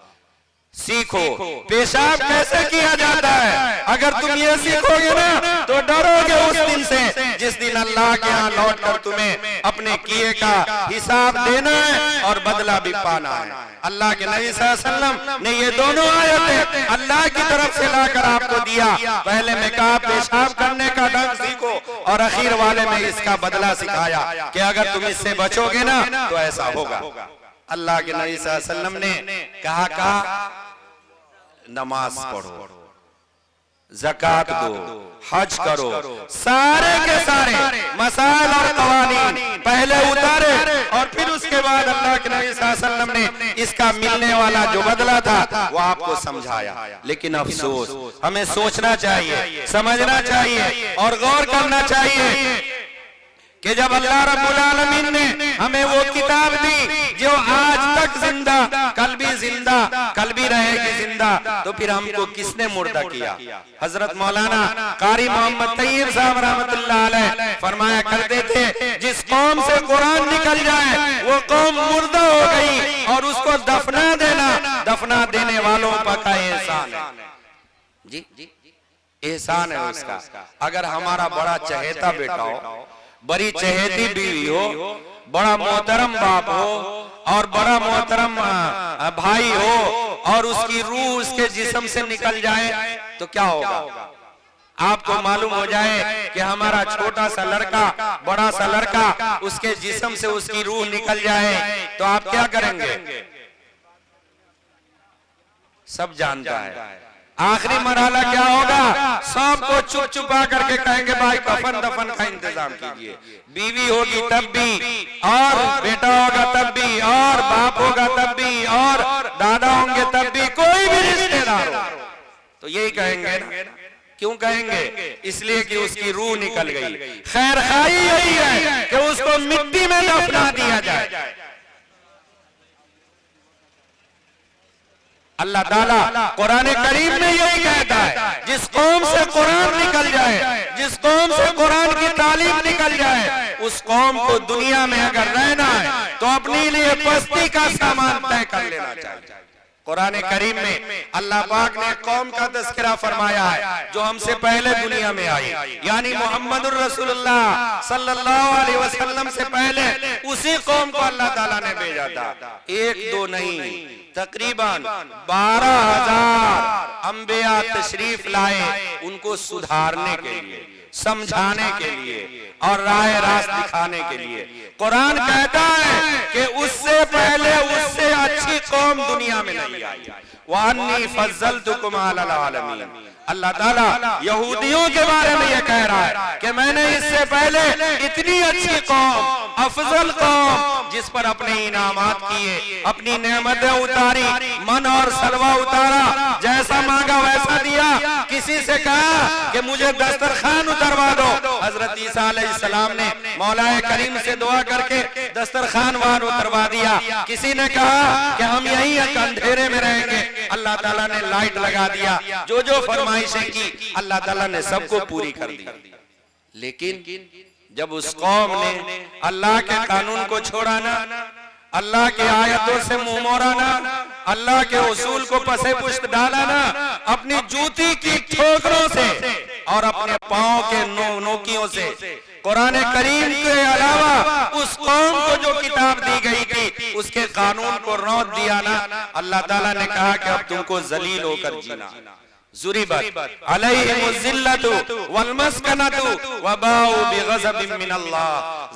सीखो पेशाब कैसे किया जाता है। अगर तुम ये सीखोगे ना तो डरोगे उस दिन से जिस दिन अल्लाह के यहाँ लौट कर तुम्हें अपने किए का हिसाब देना है और बदला भी पाना है। अल्लाह के नबी सल्लल्लाहु अलैहि वसल्लम ने ये दोनों आयतें अल्लाह की तरफ से लाकर आपको दिया। पहले में कहा पेशाब करने का ढंग सीखो और आखिर वाले में इसका बदला सिखाया कि अगर तुम इससे बचोगे ना तो ऐसा होगा। अल्लाह के नबी सल्लल्लाहु अलैहि वसल्लम ने कहा नमाज पढ़ो, ज़कात दो, हज करो, सारे के सारे मसाइल और कवानीन पहले उतारे और फिर उसके बाद अल्लाह के नबी सल्लल्लाहु अलैहि वसल्लम ने इसका मिलने वाला जो बदला था वो आपको समझाया। लेकिन अफसोस हमें सोचना चाहिए, समझना चाहिए और गौर करना चाहिए कि जब अल्लाह रब्बुल आलमीन ने हमें वो किताब दी जो आज तक जिंदा, कल भी जिंदा, कल भी रहेगी जिंदा, तो फिर हमको किसने मुर्दा किया? हजरत मौलाना कारी मोहम्मद तैयब साहब रहमतुल्लाह अलैह फरमाया करते थे, जिस कौम से कुरान निकल जाए वो कौम मुर्दा हो गई और उसको दफना देने वालों का एहसान है। जी एहसान है उसका। अगर हमारा बड़ा चहेता बेटा हो, बड़ी चहेती बीवी हो, बड़ा मोहतरम बाप हो और बड़ा मोहतरम भाई हो और उसकी रूह उसके जिस्म से निकल जाए तो क्या होगा? आपको मालूम हो जाए कि हमारा छोटा सा लड़का, बड़ा सा लड़का, उसके जिस्म से उसकी रूह निकल जाए तो आप क्या करेंगे? सब जानता है। आखिरी मरहला क्या होगा? सबको चुप चुपा करके कहेंगे भाई कफन दफन का इंतजाम कीजिए। बीवी होगी तब भी, और बेटा होगा तब भी, और बाप होगा तब भी, और दादा होंगे तब भी, कोई भी रिश्तेदार हो तो यही कहेंगे ना। क्यों कहेंगे? इसलिए कि उसकी रूह निकल गई। खैर खाई यही है कि उसको मिट्टी में दफना दिया जाए। अल्लाह ताला कुरान करीम में यही कहता है, जिस कौम से कुरान निकल जाए, जिस कौम से कुरान की तालीम निकल जाए, उस कौम को दुनिया में अगर रहना है तो अपने लिए पस्ती का सामान तय कर लेना चाहिए। कुरान करीम में अल्लाह पाक ने कौम का तज़किरा फरमाया है जो हमसे पहले दुनिया में आई, यानी मोहम्मदुर रसूलुल्लाह सल्लल्लाहु अलैहि वसल्लम से पहले उसी कौम को अल्लाह ताला ने भेजा था। एक दो नहीं, तकरीबन 12,000 अंबिया तशरीफ लाए उनको सुधारने के लिए, समझाने के लिए और राह रास्त दिखाने के लिए। कुरान कहता है कि उससे पहले उससे अच्छी कौम दुनिया में नहीं आई। वान्नी फज़्ज़लतुकुम अलल आलमीन। अल्लाह ताला यहूदियों के बारे में यह कह रहा है कि मैंने इससे पहले इतनी अच्छी कौम, अफजल कौम, जिस पर अपने इनामात किए, अपनी नेमतें उतारी, मन और सलवा उतारा, जैसा मांगा वैसा दिया। किसी से कहा कि मुझे दस्तरखान उतरवा दो, हजरत ईसा अलैहिस्सलाम ने मौलाए करीम से दुआ करके दस्तरखान वहां उतरवा दिया। किसी ने कहा कि हम यहीं अंधेरे में रहेंगे, अल्लाह ताला ने लाइट लगा दिया। जो जो फरमाइशें की अल्लाह ताला ने सबको पूरी कर दी। लेकिन जब उस कौम ने अल्लाह के कानून को छोड़ा ना, अल्लाह की आयतों से मुंह मोड़ा ना, अल्लाह के उसूल को पसे पुष्ट डाला ना, अपनी जूती की ठोकरों से और अपने पांव के नोकियों से कुरान करीम के अलावा उस कौम को जो किताब दी गई थी उसके कानून को रौंद दिया ना, अल्लाह ताला ने कहा कि अब तुमको जलील होकर जीना। ज़ुरिबत अलैहिमुज़्ज़िल्लतु वल्मस्कनतु वबाउ बिग़ज़बिन मिनल्लाह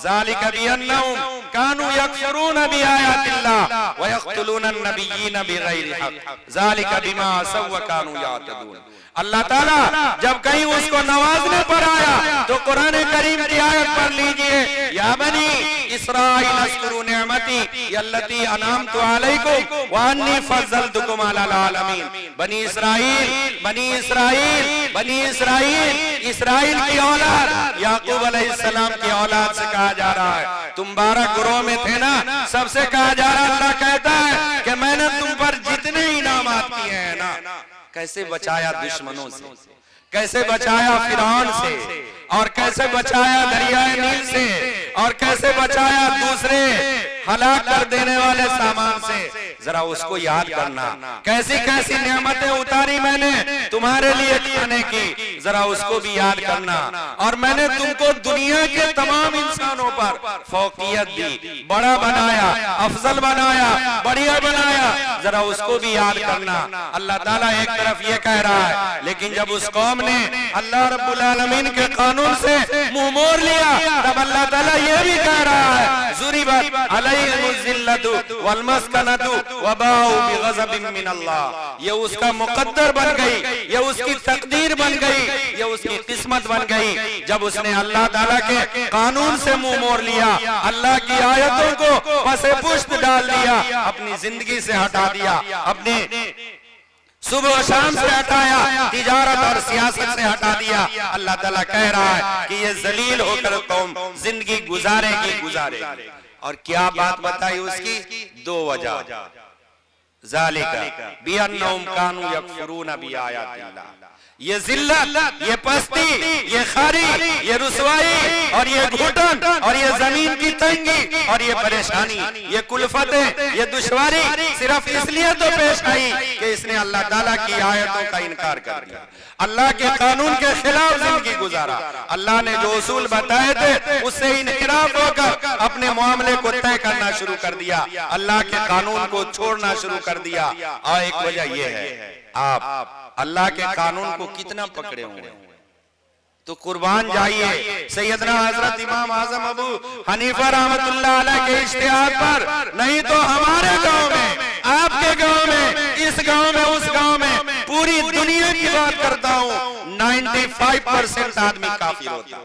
ज़ालिका बिअन्नहुम कानू यकफुरून बिआयातिल्लाह व यक़्तुलून अन्नबिय्यीन बिग़ैरि हक़ ज़ालिका बिमा असव व कानू यातदून। अल्लाह ताला जब कहीं उसको नवाजने पर आया तो कुरान करीम की आयत पढ़ लीजिए, या बनी इस्राईल अज़्कुरू निअमती अल्लती अनअमतु अलैकुम व अन्नी फज़्ज़लतुकुम अलल आलमीन। बनी इस्राईल, बनी इस्राईल, बनी इस्राईल, इस्राईल की औलाद, याकूब अलैहिस्सलाम की औलाद से कहा जा रहा है। तुम 12 गुरों में थे ना, सबसे कहा जा रहा है। अल्लाह कहता है कि मैंने तुम पर जितने इनामात किए हैं ना, कैसे बचाया दुश्मनों से, कैसे बचाया फिरौन से, और कैसे बचाया दरियाए नील से, और कैसे बचाया दूसरे हलाक कर देने वाले सामान से, जरा उसको याद करना। कैसी कैसी नेमतें उतारी मैंने तुम्हारे लिए खाने की, जरा उसको भी याद करना। और मैंने तुमको दुनिया के तमाम इंसानों पर फौकियत दी, बड़ा बनाया, अफजल बनाया, बढ़िया बनाया, जरा उसको भी याद करना। अल्लाह ताला एक तरफ ये कह रहा है, लेकिन जब उस कौम ने अल्लाह रब्बुल आलमीन के कानून से मुंह मोड़ लिया, तब अल्लाह ताला ये भी कह रहा है, ज़ुरिबत अलैहिमुज़्ज़िल्लतु वल्मस्कनतु वबाउ बिग़ज़बिन मिनल्लाह। ये उसका मुक़द्दर बन गई, ये उसकी तकदीर बन गई, ये उसकी किस्मत बन गई जब उसने अल्लाह ताला के कानून से मुंह मोड़ लिया, अल्लाह की आयतों को पसे पुष्ट डाल दिया, अपनी जिंदगी से हटा दिया, अपने सुबह शाम से हटाया, तिजारत और सियासत से हटा दिया। अल्लाह ताला कह रहा है कि ये जलील होकर कौम जिंदगी गुजारेगी। और क्या बात बताई उसकी? 2 वजह। ज़ालिका बिअन्नहुम कानू यकफुरून बिआयातिल्लाह। ये जिल्लत, ये पस्ती, ये खारी, ये रुसवाई और ये घुटन और ये जमीन की तंगी और ये परेशानी, ये कुल्फतें, ये दुश्वारी सिर्फ इसलिए तो पेश आई कि इसने अल्लाह ताला की आयतों का इनकार कर दिया, अल्लाह के कानून के खिलाफ जिंदगी गुजारा। अल्लाह ने जो उसूल बताए थे उससे इनहिराफ होकर अपने मामले को तय करना शुरू कर दिया, अल्लाह के कानून को छोड़ना शुरू कर दिया। और एक वजह यह है, आप अल्लाह के कानून को कितना पकड़े हुए हैं, तो कुर्बान जाइए सैयदना हजरत इमाम आजम अबू हनीफा रहमतुल्लाह अलैह के इज्तिहाद पर, नहीं तो हमारे गांव में, आपके गांव में, इस गांव में, उस गांव में, पूरी दुनिया की बात करता हूं, 95% आदमी काफिर होता।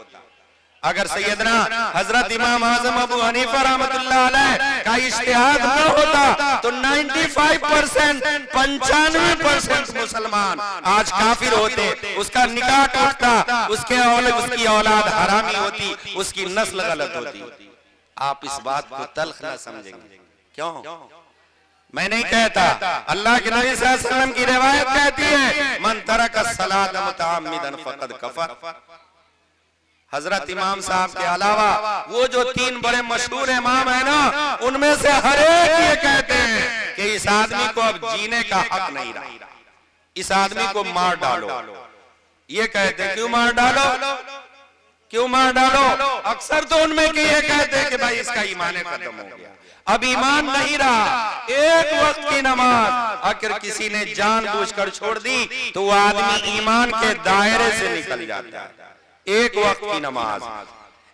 अगर सैयदना हजरत इमाम आजम अबू हनीफा रहमतुल्लाह अलैह का इज्तिहाद न होता तो 95%, 95% मुसलमान आज काफिर होते, उसका निकाह टूटता, उसकी औलाद हरामी होती, उसकी नस्ल गलत होती। आप इस बात को तल्ख न समझेंगे। क्यों? मैं नहीं कहता, अल्लाह के नबी सल्लल्लाहु अलैहि वसल्लम की रिवायत कहती है, मन तरक सलात मुतअम्मिदन फक़द कफ़र। हजरत इमाम साहब के अलावा वो जो 3 बड़े मशहूर इमाम है ना, उनमें से हर एक ये कहते हैं कि इस आदमी को अब जीने का हक नहीं रहा, इस आदमी को मार डालो। ये कहते हैं क्यों मार डालो, क्यों मार डालो? अक्सर तो उनमें के ये कहते हैं कि भाई इसका ईमान खत्म हो गया, अब ईमान नहीं रहा। एक वक्त की नमाज अगर किसी ने जानबूझकर छोड़ दी तो वो आदमी ईमान के दायरे से निकल जाता है। एक वक्त की नमाज,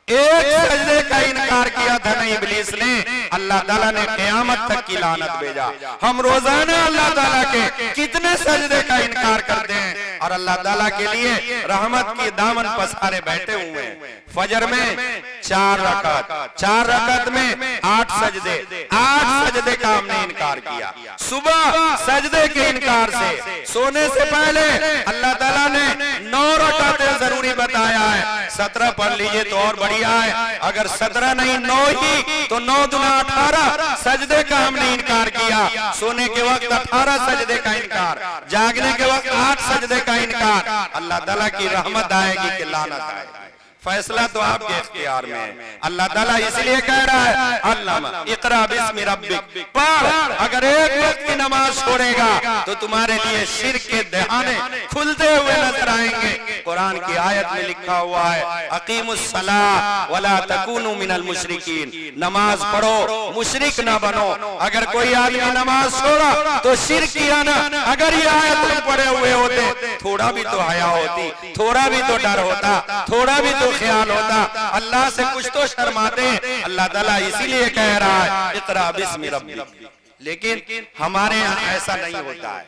एक सजदे का इनकार किया था ना इब्लीस ने, अल्लाह ताला ने क़यामत तक की लानत भेजा। हम रोजाना अल्लाह ताला के कितने सजदे का इनकार करते हैं और अल्लाह ताला के लिए रहमत की दामन पसारे बैठे हुए हैं। फजर में 4 रकात, 4 रकात में 8 सजदे, 8 सजदे का हमने इनकार किया। सुबह सजदे के इनकार से सोने से पहले अल्लाह ताला ने 9 रकातें जरूरी बताया है, 17 पढ़ लीजिए तो और बढ़िया है। अगर 17 नहीं 9 ही तो 9 दूना 18 सजदे का हमने इनकार किया। सोने के वक्त 18 सजदे का इनकार, जागने के वक्त 8 सजदे का इनकार। अल्लाह ताला की रहमत आएगी कि लानत आएगी, फैसला तो आपके इख्तियार में है। अल्लाह ताला इसलिए कह रहा है अल्लामा इक़रा बिस्मि रब्बिक, पढ़। अगर एक वक्त की नमाज छोड़ेगा तो तुम्हारे लिए शिर्क के दहाने खुलते हुए नजर आएंगे। कुरान की आयत में लिखा हुआ है अकीमुस सलाह वला तकूनु मिनल मुशरिकीन, नमाज पढ़ो मुशरिक ना बनो। अगर कोई आदमी नमाज छोड़ा तो शिर्क किया ना। अगर ये आयत पढ़े हुए होते थोड़ा भी तो हया होती, थोड़ा भी तो डर होता, थोड़ा भी तो ख्याल होता, अल्लाह से कुछ तो शर्माते। अल्लाह ताला इसीलिए कह रहा है इक़रा बिस्मि रब्बिक। लेकिन हमारे यहाँ ऐसा नहीं होता है,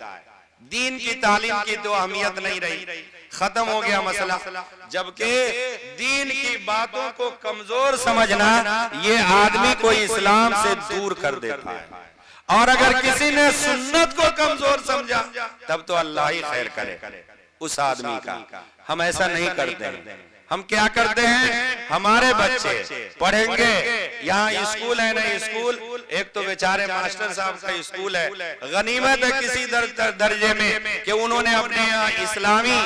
दीन की तालीम की तो अहमियत नहीं रही, खत्म हो गया मसला। जबकि दीन की बातों को कमजोर समझना ये आदमी को इस्लाम से दूर कर देता है। और अगर किसी ने सुन्नत को कमजोर समझा तब तो अल्लाह ही खैर करे उस आदमी का। हम ऐसा नहीं करते हैं। हम क्या करते हैं, हमारे बच्चे पढ़ेंगे, यहाँ स्कूल है नहीं स्कूल, एक तो बेचारे मास्टर साहब का स्कूल है, गनीमत है किसी दर्जे में कि उन्होंने अपने यहाँ इस्लामी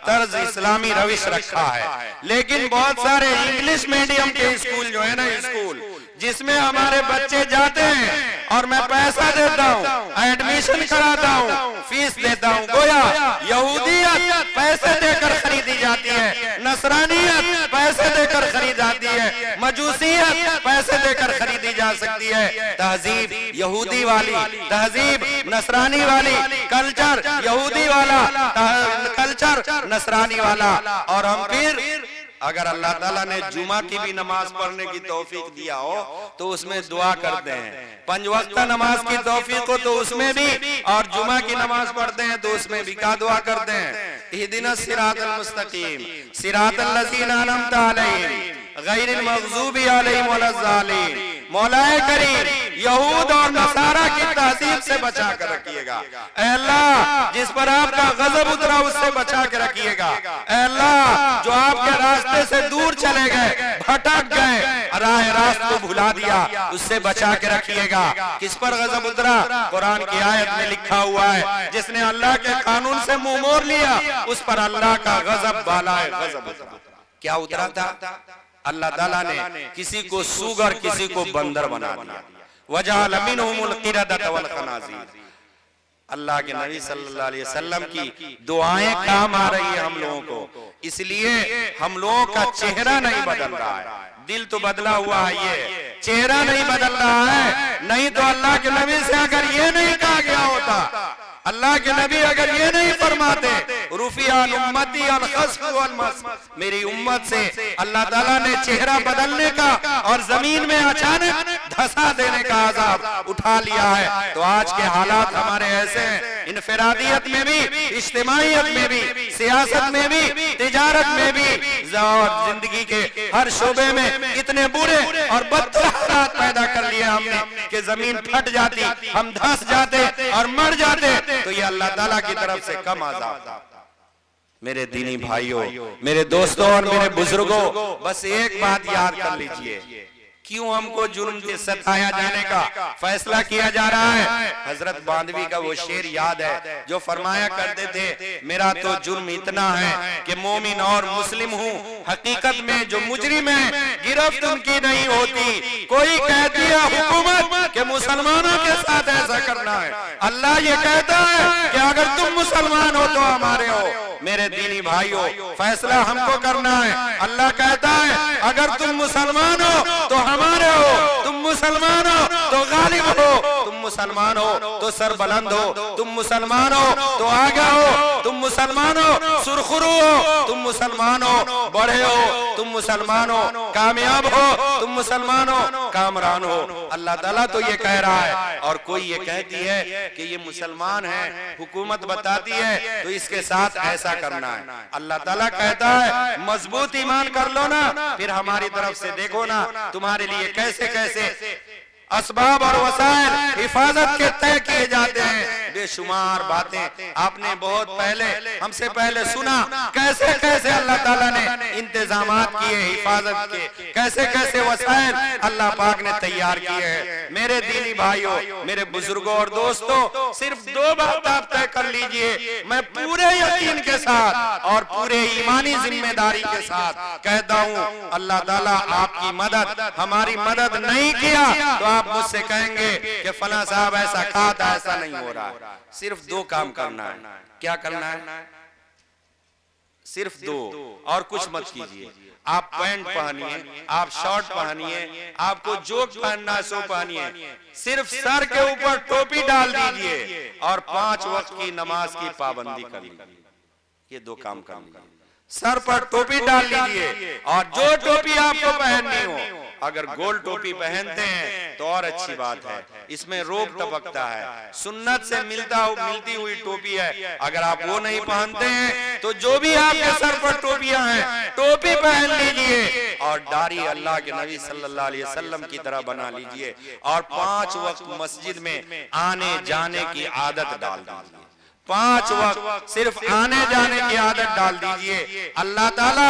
तर्ज, इस्लामी रविश रखा है। लेकिन बहुत सारे इंग्लिश मीडियम के स्कूल जो है ना, स्कूल जिसमें हमारे बच्चे जाते हैं और मैं पैसा देता हूँ, एडमिशन कराता हूँ, फीस देता हूँ, गोया यहूदियत पैसे देकर खरीदी जाती है, नसरानियत पैसे देकर खरीदी जाती है, मजूसियत पैसे देकर खरीदी जा सकती है। तहजीब यहूदी वाली, तहजीब नसरानी वाली, कल्चर यहूदी वाला, कल्चर नसरानी वाला। और हम फिर अगर अल्लाह ताला ने जुमा की भी नमाज पढ़ने की तौफीक दिया हो तो उसमें दुआ करते हैं, 5 वक्त नमाज की तौफीक हो तो उसमें भी, और जुमा की नमाज पढ़ते हैं तो उसमें भी क्या दुआ करते हैं, इहदिनस सिरातल मुस्तकीम सिरातल लज़ीना अनअमता अलैहिम गैरिल मग़ज़ूबी अलैहिम वलज़्ज़ालिन। मौलाए करीम यहूद और नसारा की तहजीब से बचा कर रखिएगा। ऐ अल्लाह जिस पर आपका गजब उतरा उससे बचा के रखिएगा। ऐ अल्लाह जो आपके रास्ते से दूर चले गए, भटक गए, राह रास्त को भुला दिया, उससे बचा के रखिएगा। किस पर गजब उतरा? कुरान की आयत में लिखा हुआ है जिसने अल्लाह के कानून से मुंह मोड़ लिया उस पर अल्लाह का गजब बाला है, गजब उतरा। क्या उतरा था? अल्लाह ताला ने किसी को सूगर, किसी को बंदर बना दिया। वजअल मिनहुमुल क़िरदत वल ख़नाज़ीर। अल्लाह के नबी सल्लल्लाहु अलैहि वसल्लम की दुआएं काम आ रही है हम लोगों को, इसलिए हम लोगों का चेहरा नहीं बदल रहा है, दिल तो बदला हुआ है, ये चेहरा नहीं बदल रहा है। नहीं तो अल्लाह के नबी से अगर ये नहीं कहा गया होता, अल्लाह के नबी अगर ये नहीं फरमाते रुफिया उम्मती अल खस्फ वल मस्ख, मेरी उम्मत से अल्लाह ताला ने चेहरा बदलने का और जमीन में अचानक धंसा देने का अजाब उठा लिया है। तो आज के हालात हमारे ऐसे हैं, इनफरादियत में भी, इज्तिमाइयत में भी, सियासत में भी, तिजारत में भी और जिंदगी के हर शोबे में इतने बुरे और बदतर हालात पैदा कर लिए हमने कि जमीन फट जाती, हम धंस जाते और मर जाते तो ये अल्लाह ताला की तरफ से कम अज़ाब था। मेरे दीनी भाइयों, मेरे दोस्तों और मेरे बुजुर्गों, बस एक बात याद कर लीजिए, क्यों हमको जुर्म से सताया जाने का फैसला किया जा रहा है। हजरत बांधवी का वो शेर याद है जो फरमाया करते थे, मेरा तो जुर्म इतना है कि मोमिन और मुस्लिम हूँ, हकीकत में जो मुजरिम है गिरफ्त उनकी नहीं होती। कोई कह दिया हुकूमत कि मुसलमानों के साथ ऐसा करना है, अल्लाह ये कहता है कि अगर तुम मुसलमान हो तो हमारे हो। मेरे दीनी भाइयों, फैसला हमको करना है। अल्लाह कहता है अगर तुम मुसलमान हो तो हमारे हो, तुम मुसलमान हो तो गालिब हो, तुम मुसलमान हो तो सर बुलंद हो, तुम मुसलमान हो तो आगे हो, तुम मुसलमान हो सुरखरू हो, तुम मुसलमान हो बड़े हो, तुम मुसलमान हो कामयाब हो, तुम मुसलमान हो कामरान हो। अल्लाह ताला तो ये कह रहा है और कोई ये कहती है कि ये मुसलमान है, हुकूमत बताती है तो इसके साथ ऐसा करना है। अल्लाह ताला कहता है मजबूत ईमान कर लो ना, फिर हमारी तरफ से देखो ना तुम्हारे लिए कैसे कैसे असबाब और वसाइल हिफाजत के तय किए जाते हैं। बेशुमार बातें आपने बहुत पहले हमसे पहले सुना, कैसे कैसे अल्लाह ताला ने इंतजामात किए हिफाजत के, कैसे कैसे वसाइल अल्लाह पाक ने तैयार किए हैं। मेरे दीनी भाइयों, मेरे बुजुर्गों और दोस्तों, सिर्फ दो बात आप तय कर लीजिए, मैं पूरे यकीन के साथ और पूरे ईमानी जिम्मेदारी के साथ कहता हूँ, अल्लाह ताला आपकी मदद हमारी मदद नहीं किया तो आप मुझसे कहेंगे कि फला साहब ऐसा कहा था, ऐसा नहीं हो रहा है। सिर्फ दो काम करना है। क्या करना है? सिर्फ दो, और कुछ मत कीजिए। आप पैंट पहनिए, आप शर्ट पहनिए, आपको जो पहनना है सो पहनिए, सिर्फ सर के ऊपर टोपी डाल दीजिए और 5 वक्त की नमाज की पाबंदी कर लीजिए। ये दो काम कर लीजिए, सर पर टोपी डाल लीजिए और जो टोपी आपको पहननी हो, अगर गोल टोपी पहनते हैं तो और अच्छी बात है, इसमें रोब टपकता है, सुन्नत से मिलती हुई टोपी है। अगर आप वो नहीं पहनते हैं तो जो भी आपके सर पर टोपियां हैं टोपी पहन लीजिए और दाढ़ी अल्लाह के नबी सल्लल्लाहु अलैहि वसल्लम की तरह बना लीजिए और 5 वक्त मस्जिद में आने जाने की आदत डाल दीजिए। 5 वक्त सिर्फ आने जाने की आदत डाल दीजिए। अल्लाह ताला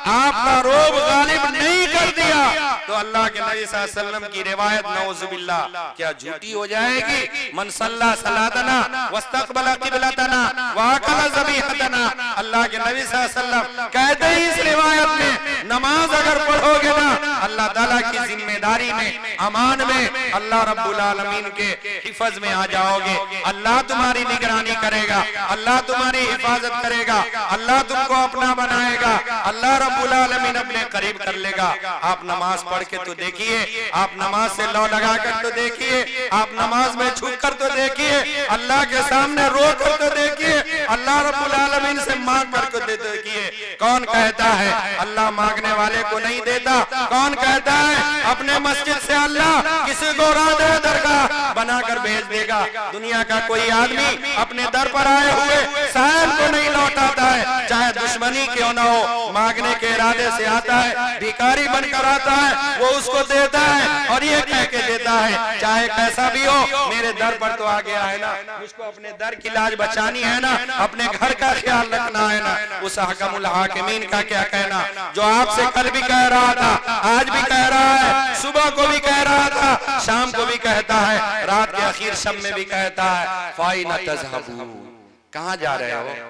आपका रोब गालिब नहीं कर दिया तो अल्लाह के नबी सल्लल्लाहु अलैहि वसल्लम की रिवायत नौजुबिल्लाह क्या झूठी हो जाएगी? मन सल्ला सलातना वस्तकबला किबलतना वअकला ज़बीहतना। अल्लाह के नबी सल्लल्लाहु अलैहि वसल्लम कहते हैं इस रिवायत में, नमाज अगर पढ़ोगे ना अल्लाह ताला की जिम्मेदारी में, अमान में, अल्लाह रब्बुल आलमीन के हिफज में आ जाओगे। अल्लाह तुम्हारी निगरानी करेगा, अल्लाह तुम्हारी हिफाजत करेगा, अल्लाह तुमको अपना बनाएगा, अल्लाह रब्बुल आलमीन अपने करीब कर लेगा। आप नमाज पढ़ के तो देखिए, आप नमाज से लौ लगा कर तो देखिए, आप नमाज में झुक कर तो देखिए, अल्लाह के सामने रो कर तो देखिए, अल्लाह रब्बुल आलमीन से मांग कर तो देखिए। कौन कहता है अल्लाह मांगने वाले को नहीं देता? कौन कहता है अपने मस्जिद से अल्लाह किसी को राह दरगाह बनाकर भेज देगा? दुनिया का कोई आदमी अपने दर पर आए हुए साहिब को नहीं लौटाता है, चाहे दुश्मनी क्यों ना हो, मांगने के इरादे से आता है, भिखारी बनकर आता है, वो उसको देता है और ये कह के देता है चाहे कैसा भी हो मेरे दर पर तो आ गया है ना, मुझको अपने दर की लाज बचानी है ना, अपने घर का ख्याल रखना है ना। उस हकमुल हाकिमीन का क्या कहना जो आपसे कल भी कह रहा था, आज भी कह रहा है, सुबह को भी कह रहा था, शाम को भी कहता है, रात के आखिर शब में भी कहता है, फाइना तज़हबून, कहाँ जा रहे हो?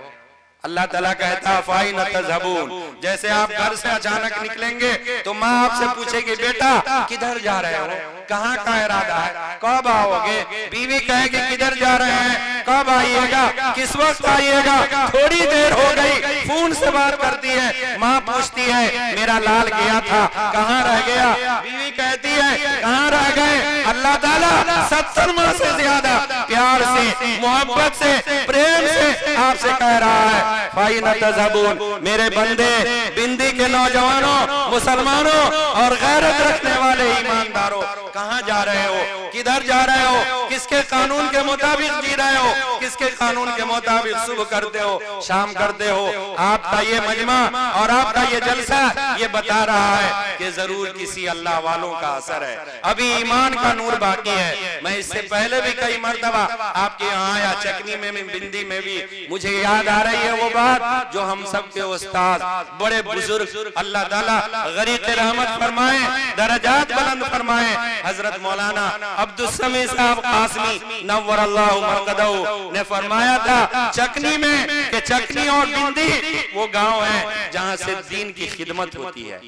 अल्लाह ताला कहता है फाइना तज़हबून। जैसे आप घर से अचानक निकलेंगे तो माँ आपसे पूछेगी बेटा किधर जा रहे हो, कहाँ का इरादा है, कब आओगे? बीवी कहेगी किधर जा रहे हैं, कब आइएगा, किस वक्त आइएगा? थोड़ी देर हो गई, फोन से बात करती है, माँ पूछती है मेरा लाल गया था, कहाँ रह गया? बीवी कहती है कहाँ रह गए? अल्लाह ताला 70 माह से ज्यादा प्यार से, मोहब्बत से, प्रेम से आपसे कह रहा है, फाइना तज़हबून, मेरे बंदे, बिंदी के नौजवानों, मुसलमानों और गैरत रखने वाले ईमानदारों, कहाँ जा रहे हो? किधर जा रहे हो? किसके कानून के मुताबिक जी रहे हो? किसके कानून के मुताबिक सुबह करते हो, शाम करते हो? आपका ये मजमा और आपका ये जलसा ये बता रहा है कि जरूर किसी अल्लाह वालों का असर है। अभी ईमान का नूर बाकी है। मैं इससे पहले भी कई मर्तबा आपके यहाँ आया, चकनी में भी, बिंदी में भी, मुझे याद आ रही है वो बात जो हम सब के उस्ताद, बड़े बुजुर्ग, अल्लाह ताला गरीक रहमत फरमाए, दरजात बुलंद फरमाए, हजरत मौलाना अब्दुल समी साहब कासमी नव्वरल्लाहु मरकदहु ने फरमाया था चकनी में कि चकनी और बिंदी वो गांव है जहां से दीन की खिदमत होती है।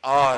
और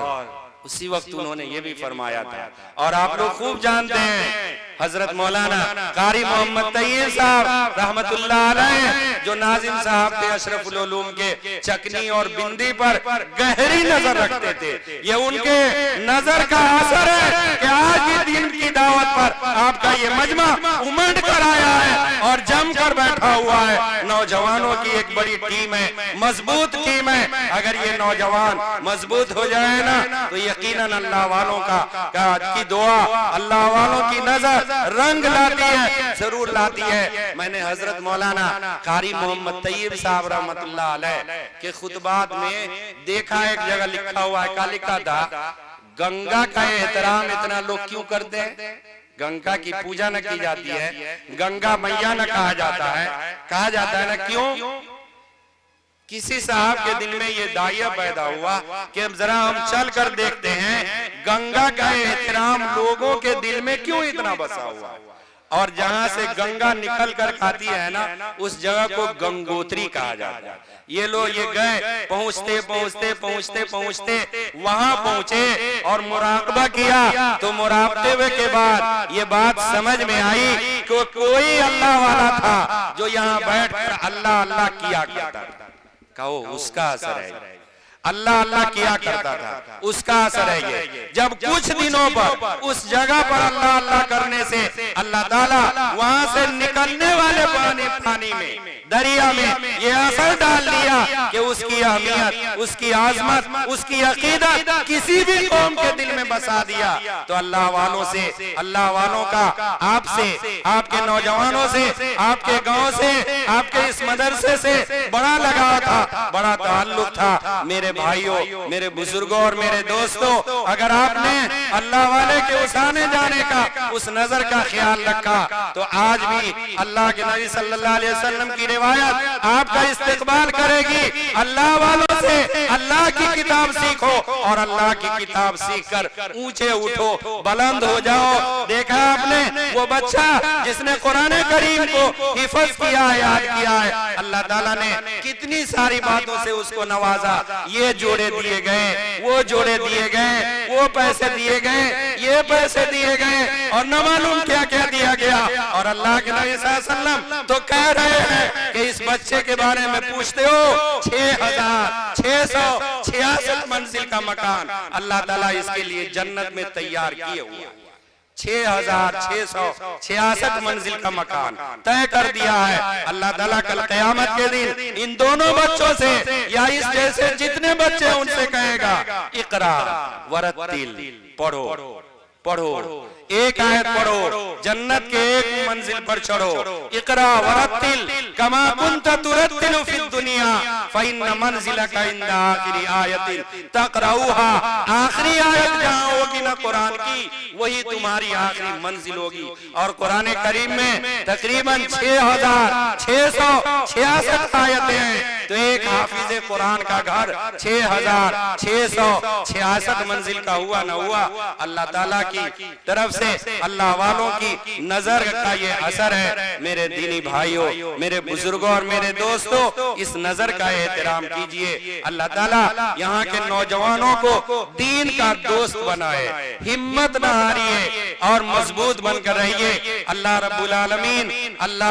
उसी वक्त उन्होंने ये भी फरमाया था, और आप लोग खूब जानते हैं हजरत मौलाना कारी मोहम्मद तैयब साहब रहमतुल्लाह अलैह जो नाजिम साहब थे अशरफुल उलूम के, चकनी और बिंदी पर गहरी नजर रखते थे। ये उनके नजर का असर है कि आज भी दीन की दावत पर आपका ये मजमा उमड़ कर आया है और जम कर बैठा हुआ है। नौजवानों की एक बड़ी टीम है, मजबूत टीम है। अगर ये नौजवान मजबूत हो जाए ना तो यकीनन अल्लाह वालों की दुआ, अल्लाह वालों की नजर रंग लाती है, जरूर लाती है। मैंने हजरत मौलाना कारी मोहम्मद तैयब साहब रहमतुल्लाह अलैह के खुतबात में देखा, एक जगह लिखा हुआ है, क्या लिखा था? गंगा का एहतराम इतना लोग क्यों करते हैं? गंगा की पूजा न की जाती है, गंगा मैया न कहा जाता है ना, क्यों? किसी साहब के दिल में ये दाया पैदा हुआ कि अब जरा हम चल कर देखते हैं गंगा का एहतराम लोगों के दिल में क्यों इतना बसा हुआ, और जहां से गंगा निकल कर खाती है ना उस जगह को गंगोत्री कहा जाता है। ये लोग ये गए, पहुंचते वहां पहुंचे और मुराकबा किया, तो मुराकबे के बाद ये बात समझ में आई कि कोई अल्लाह वाला था जो यहाँ बैठ कर अल्लाह अल्लाह किया करता था। कहो उसका असर है, अल्लाह अल्लाह किया करता था, उसका असर है ये। जब कुछ दिनों पर उस जगह पर अल्लाह अल्लाह करने से अल्लाह ताला वहां से निकलने वाले पानी में, दरिया में ये असर डाल दिया कि उसकी अहमियत, उसकी आजमत, उसकी अकीदत किसी भी कौम के दिल में बसा दिया। तो अल्लाह वालों से, अल्लाह वालों का आपसे, आपके नौजवानों से, आपके गांव से, आपके इस मदरसे से बड़ा लगाव था, बड़ा ताल्लुक था। मेरे भाइयों, मेरे बुजुर्गों और मेरे दोस्तों, अगर आपने अल्लाह वाले के उस आने जाने का, उस नजर का ख्याल रखा तो आज भी अल्लाह के नबी सल्लल्लाहु अलैहि वसल्लम की रिवायत आपका इस्तेकबाल करेगी। अल्लाह वालों से अल्लाह की किताब सीखो और अल्लाह की किताब सीखकर ऊंचे उठो, बुलंद हो जाओ। देखा आपने वो बच्चा जिसने कुरान करीम को हिफ्ज किया है, याद किया है, अल्लाह ताला ने कितनी सारी बातों से उसको नवाजा। ये जोड़े दिए गए, वो जोड़े दिए गए, वो पैसे दिए गए, ये पैसे दिए गए, और न मालूम क्या क्या दिया गया। और अल्लाह के नबी सल्लल्लाहु अलैहि वसल्लम तो कह रहे हैं कि इस बच्चे के बारे में पूछते हो, 6666 मंजिल का मकान अल्लाह ताला इसके लिए जन्नत में तैयार किए हुए, 6666 मंजिल का मकान तय कर दिया है। अल्लाह ताला कल क़यामत के दिन इन दोनों बच्चों से या इस जैसे जितने बच्चे उनसे कहेगा, इक़रा वरत्तिल, पढ़ो पढ़ो, एक आयत पढ़ो, जन्नत के एक मंजिल पर चढ़ो। इक़रा वरत्तिल कमा कुन्ता तुरत्तिलु फिद दुनिया फ़इन्न मंजिलका इंदा आखिरी आयतिन तक़राऊहा। आखिरी आयत जहां होगी ना कुरान की, वही तुम्हारी आखिरी मंजिल होगी। और कुरान करीम में तकरीबन 6666 आयतें हैं, तो एक हाफिज कुरान का घर 6666 मंजिल का हुआ न हुआ, अल्लाह ताला की तरफ से अल्लाह वालों की नजर का ये असर है। मेरे दीनी भाइयों, मेरे बुजुर्गों और मेरे दोस्तों, इस नजर का एहतराम कीजिए। अल्लाह ताला यहाँ के नौजवानों को दीन का दोस्त बनाए, हिम्मत न हारिए और मजबूत बनकर रहिए। अल्लाह रब्बुल आलमीन, अल्लाह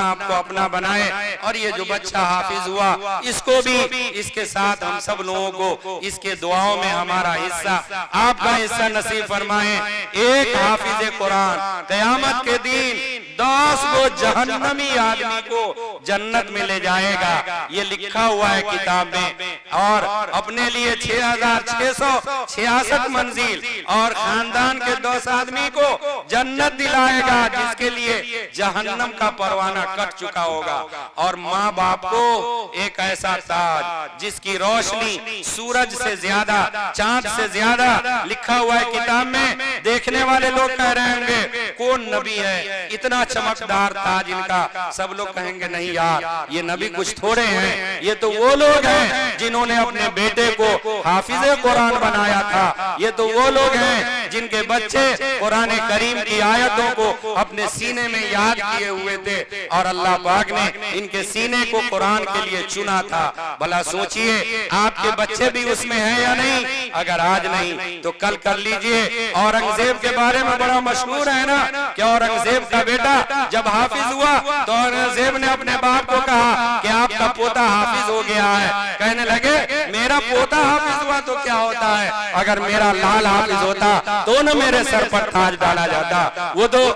आपको अपना बनाए, और ये जो बच्चा हाफिज हुआ इसको भी, इसके साथ हम सब लोगों को इसके दुआओं में हमारा हिस्सा, आपका हिस्सा नसीब फरमाए। एक हाफिज कुरान क़यामत के दिन 10 वो जहन्नमी आदमी को जन्नत में ले जाएगा, ये लिखा हुआ है किताब में। और अपने लिए 6666 मंजिल और खानदान के 10 आदमी को जन्नत दिलाएगा, जिसके लिए जहन्नम का परवाना कट चुका होगा। और माँ बाप को एक ऐसा ताज जिसकी रोशनी सूरज से ज्यादा, चांद से ज्यादा, लिखा हुआ है किताब में। देखने वाले लोग कह रहे होंगे कौन नबी है, इतना चमकदार ताज इनका। सब लोग कहेंगे नहीं यार, ये नबी कुछ थोड़े हैं, ये तो वो लोग हैं जिन्होंने अपने बेटे को हाफिज कुरान बनाया था। ये तो वो लोग हैं जिनके बच्चे कुरान करीम की आयतों को अपने सीने में याद किए हुए थे, और अल्लाह पाक ने इनके सीने को कुरान के लिए चुना था। भला सोचिए आपके बच्चे भी उसमें हैं या नहीं? अगर आज नहीं तो कल कर लीजिए। औरंगजेब के बारे में बड़ा मशहूर है ना कि औरंगजेब का बेटा जब हाफिज हुआ तो औरंगजेब ने अपने बाप को कहा कि आपका पोता हाफिज हो गया है। कहने लगे मेरा पोता हाफिज हुआ तो क्या होता है, अगर मेरा लाल हाफिज होता तो न मेरे सर पर ताज डाला जाता। वो तो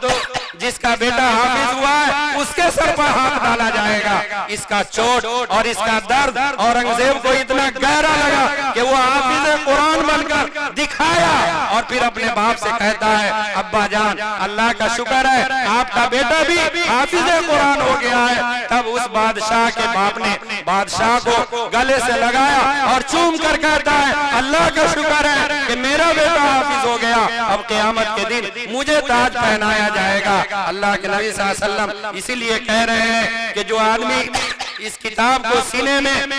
जिसका बेटा हाफिज हुआ है उसके सर पर हाथ डाला जाएगा। इसका चोट और इसका दर्द औरंगजेब को इतना गहरा लगा कि वो हाफिज कुरान बनकर दिखाया, और फिर अपने बाप से कहता है अब्बा जान अल्लाह का शुक्र है आपका बेटा भी हाफिज कुरान हो गया है। तब उस बादशाह के बाप ने बादशाह को गले से लगाया और चूम कर कहता है अल्लाह का शुक्र है कि मेरा बेटा हाफिज हो गया, अब क़यामत के दिन मुझे ताज पहनाया जाएगा। अल्लाह के नबी सल्लल्लाहु अलैहि वसल्लम इसीलिए कह रहे हैं कि जो आदमी इस किताब को सीने में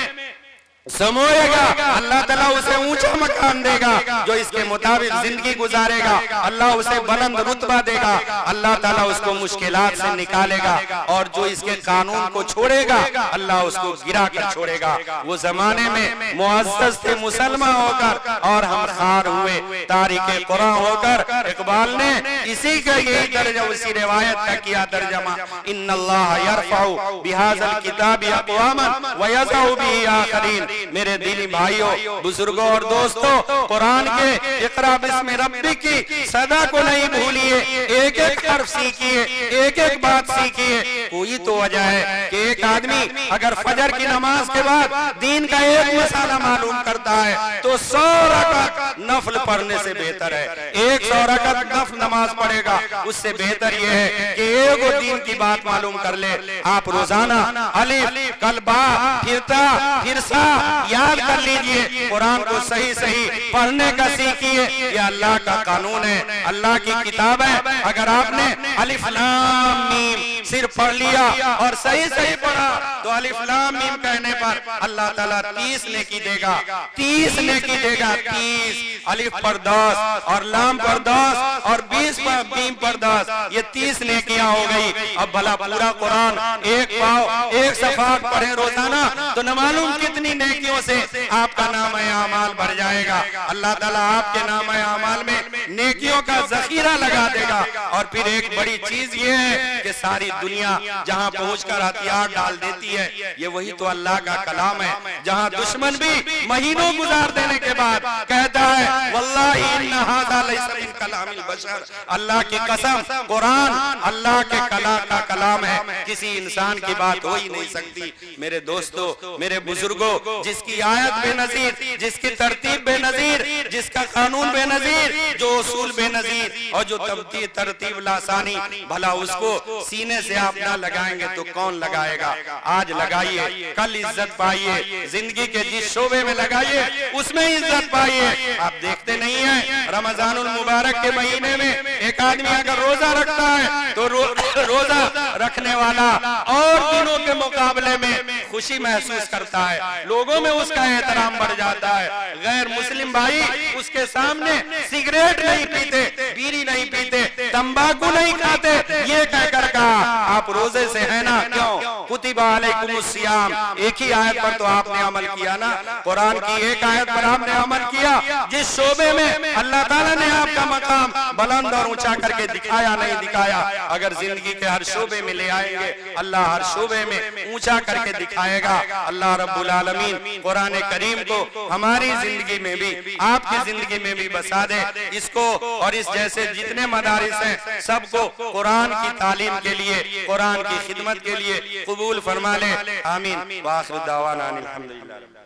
समोएगा अल्लाह ताला उसे ऊंचा मकान देगा, जो इसके मुताबिक जिंदगी गुजारेगा अल्लाह उसे बुलंद रुतबा देगा, अल्लाह ताला उसको मुश्किलात से निकालेगा, और जो इसके कानून को छोड़ेगा अल्लाह उसको गिरा कर छोड़ेगा। वो जमाने में मुअज़्ज़ज़ थे मुसलमान होकर और हम खार हुए तारिके कुरान होकर। इकबाल ने इसी का यही दर्जा, उसी रिवायत का किया तर्जमा, इन्नल्लाह यरफ़उ बिहाज़ल किताबि अक़वामन व यज़उ बिही आखरीन। मेरे दीनी भाइयों, बुजुर्गों और दोस्तों, कुरान के इक़रा बिस्मि रब्बिक की सदा को नहीं भूलिए, एक एक हर्फ सीखिए, एक एक बात सीखिए। कोई तो वजह है कि एक आदमी अगर फजर की नमाज के बाद दीन का एक मसाला मालूम करता है तो 100 रकात नफल पढ़ने से बेहतर है। 100 रकात नफल नमाज पढ़ेगा उससे बेहतर यह है कि एक दीन की बात मालूम कर ले। आप रोजाना अलिफ कल बा फिर ता फिर सा याद कर लीजिए, कुरान को सही सही पढ़ने का सीखिए। ये अल्लाह का कानून है, अल्लाह की किताब है। अगर आपने अलिफ लाम मीम सिर्फ पढ़ लिया और सही सही पढ़ा तो अलिफ लाम मीम कहने पर अल्लाह ताला 30 नेकी देगा, 30 नेकी देगा। 30 अलिफ पर 10 और लाम पर 10 और 20 पर मीम पर 10, ये 30 नेकियां हो गई। अब भला पूरा कुरान एक पाव एक सफा पढ़े रोजाना तो न मालूम कितनी नेकियों से आपका नाम आमाल भर जाएगा। अल्लाह ताला आपके नाम आमाल में नेकियों का जखीरा लगा देगा। और फिर एक बड़ी चीज ये है कि सारी दुनिया जहाँ पहुँचकर हथियार डाल देती है, ये वही तो अल्लाह का कलाम है, जहाँ दुश्मन भी महीनों गुजार देने के बाद कहता है वल्लाही इन्ना हाज़ा लैसा मिन कलामिल बशर। अल्लाह की कसम, कुरान अल्लाह के का कलाम है, किसी इंसान की बात हो ही नहीं सकती। मेरे दोस्तों, मेरे बुजुर्गों, जिसकी आयत बेनजीर, जिसकी तरतीब बेनजीर, जिसका कानून बेनजीर, जो उसूल बेनजीर और जो तरतीब लासानी, भला उसको सीने से आप ना लगाएंगे तो कौन लगाएगा? आज लगाइए, कल इज्जत पाइए, जिंदगी के जिस शोबे में लगाइए उसमें इज्जत पाइए। आप देखते नहीं है रमजानुल मुबारक के महीने में एक आदमी अगर रोजा रखता है तो रोजा रखने वाला और दिनों के मुकाबले में खुशी महसूस करता है, लोगों में उसका एहतराम बढ़ जाता है। गैर मुस्लिम भाई उसके सामने सिगरेट नहीं पीते, बीड़ी नहीं पीते, तंबाकू नहीं खाते, ये कहकर कहा आप रोजे से है ना? क्यों? कुतिब कुतिबा अलैकुमुस सियाम, एक ही आयत पर तो आपने अमल किया ना, कुरान की एक आयत पर आपने अमल किया जिस शोबे में अल्लाह ताला ने आपका मकाम बुलंद और ऊंचा करके दिखाया नहीं दिखाया, अगर जिंदगी के हर शोबे में ले आएंगे अल्लाह हर शोबे में ऊंचा करके दिखाएगा। अल्लाह रब्बुल आलमीन कुरान करीम को हमारी जिंदगी में भी आपकी जिंदगी में भी बसा दे, इसको और इस जैसे जितने मदारिस हैं सबको कुरान की तालीम के लिए, कुरान की खिदमत के लिए कबूल फरमा ले। आमीन। वाखिर दावाना अनिल हम्दुलिल्लाह।